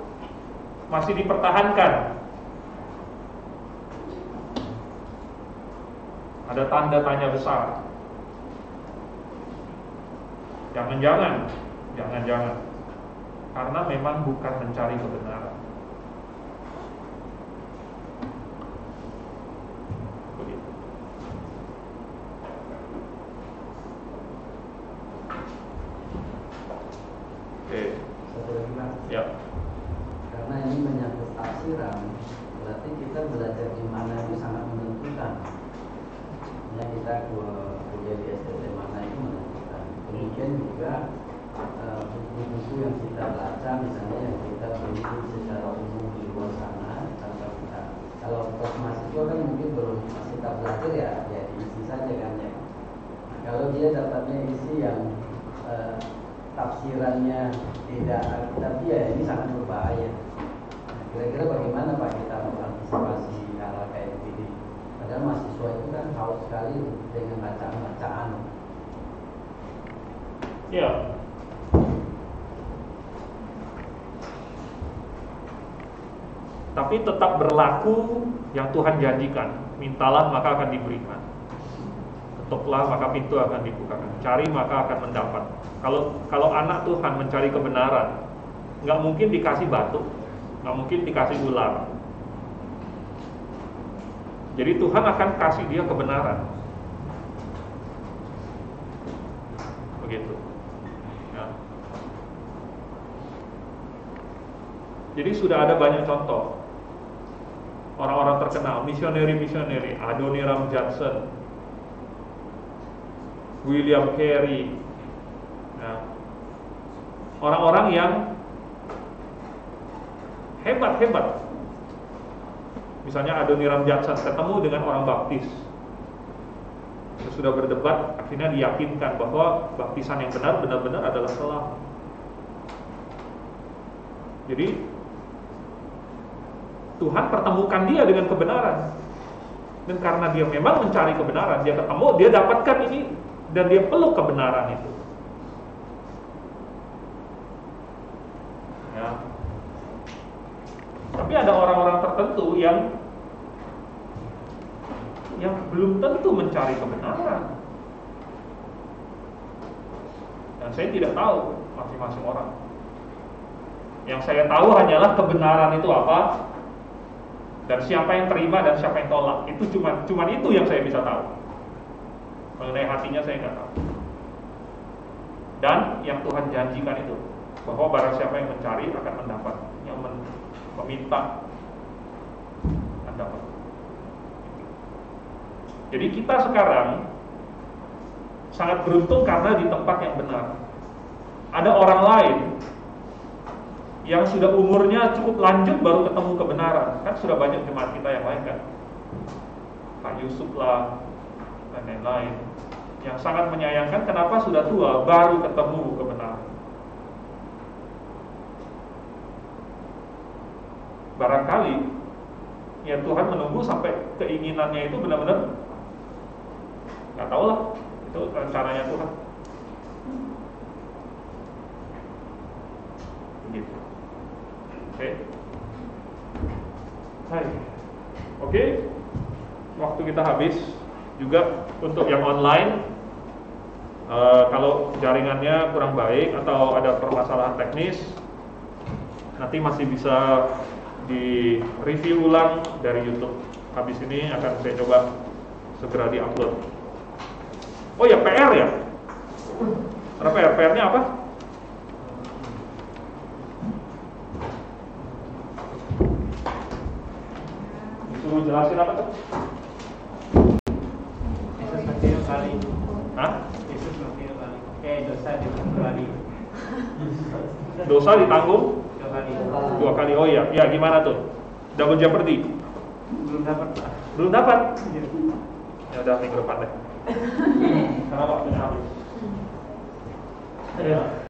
masih dipertahankan, ada tanda tanya besar. Jangan-jangan karena memang bukan mencari kebenaran. Begitu. Oke. Satu lagi Pak. Ya. Karena ini menyangkut tafsiran, berarti kita belajar di mana itu sangat menentukan. Ya, kita kuliah di STT mana itu menentukan. Kemudian juga buku-buku yang kita baca, misalnya yang kita beli secara umum di luar sana, tanpa kita, kalau mahasiswa kan mungkin belum masih tak belajar ya diisi saja kan ya. Nah, kalau dia dapatnya isi yang tafsirannya tidak alkitabiah, ini sangat berbahaya. Nah, kira-kira bagaimana Pak kita mengantisipasi hal kayak begini? Padahal mahasiswa itu kan haus sekali dengan bacaan-bacaan. Ya. Tapi tetap berlaku yang Tuhan janjikan. Mintalah maka akan diberikan. Ketuklah maka pintu akan dibukakan. Cari maka akan mendapat. Kalau anak Tuhan mencari kebenaran, nggak mungkin dikasih batu, nggak mungkin dikasih ular. Jadi Tuhan akan kasih dia kebenaran. Begitu. Ya. Jadi sudah ada banyak contoh orang-orang terkenal, misioneri, Adoniram Judson, William Carey, ya. Orang-orang yang hebat. Misalnya Adoniram Judson ketemu dengan orang baptis, Sudah berdebat, akhirnya diyakinkan bahwa baptisan yang benar-benar adalah selamat. Jadi Tuhan pertemukan dia dengan kebenaran. Dan karena dia memang mencari kebenaran, dia ketemu, dia dapatkan ini, dan dia peluk kebenaran itu. Ya. Tapi ada orang-orang tertentu yang belum tentu mencari kebenaran. Dan saya tidak tahu masing-masing orang. Yang saya tahu hanyalah kebenaran itu apa, dan siapa yang terima dan siapa yang tolak. Itu cuma itu yang saya bisa tahu. Mengenai hatinya saya nggak tahu. Dan yang Tuhan janjikan itu, bahwa barang siapa yang mencari akan mendapat, yang meminta akan dapat. Jadi kita sekarang sangat beruntung karena di tempat yang benar. Ada orang lain yang sudah umurnya cukup lanjut baru ketemu kebenaran. Kan sudah banyak jemaat kita yang lain kan, Pak Yusuf lah dan lain-lain, yang sangat menyayangkan kenapa sudah tua baru ketemu kebenaran. Barangkali ya Tuhan menunggu sampai keinginannya itu benar-benar, nggak tahu lah, itu rencananya Tuhan. Begitu. Oke. Hai. Oke. Waktu kita habis juga untuk yang online. Kalau jaringannya kurang baik atau ada permasalahan teknis, nanti masih bisa di review ulang dari YouTube. Habis ini akan saya coba segera di-upload. Oh ya, PR ya? Ada PR? PR-nya apa? Disuruh jelasin apa tuh? Yesus mati 2 kali. Hah? Yesus mati 2 kali. Dosa ditanggung 2 kali. Dosa ditanggung 2 kali. 2 kali. Oh iya, ya gimana tuh? Double jeopardy? Belum dapat, Pak. Belum dapat? Ya udah minggu depan deh. Karena waktu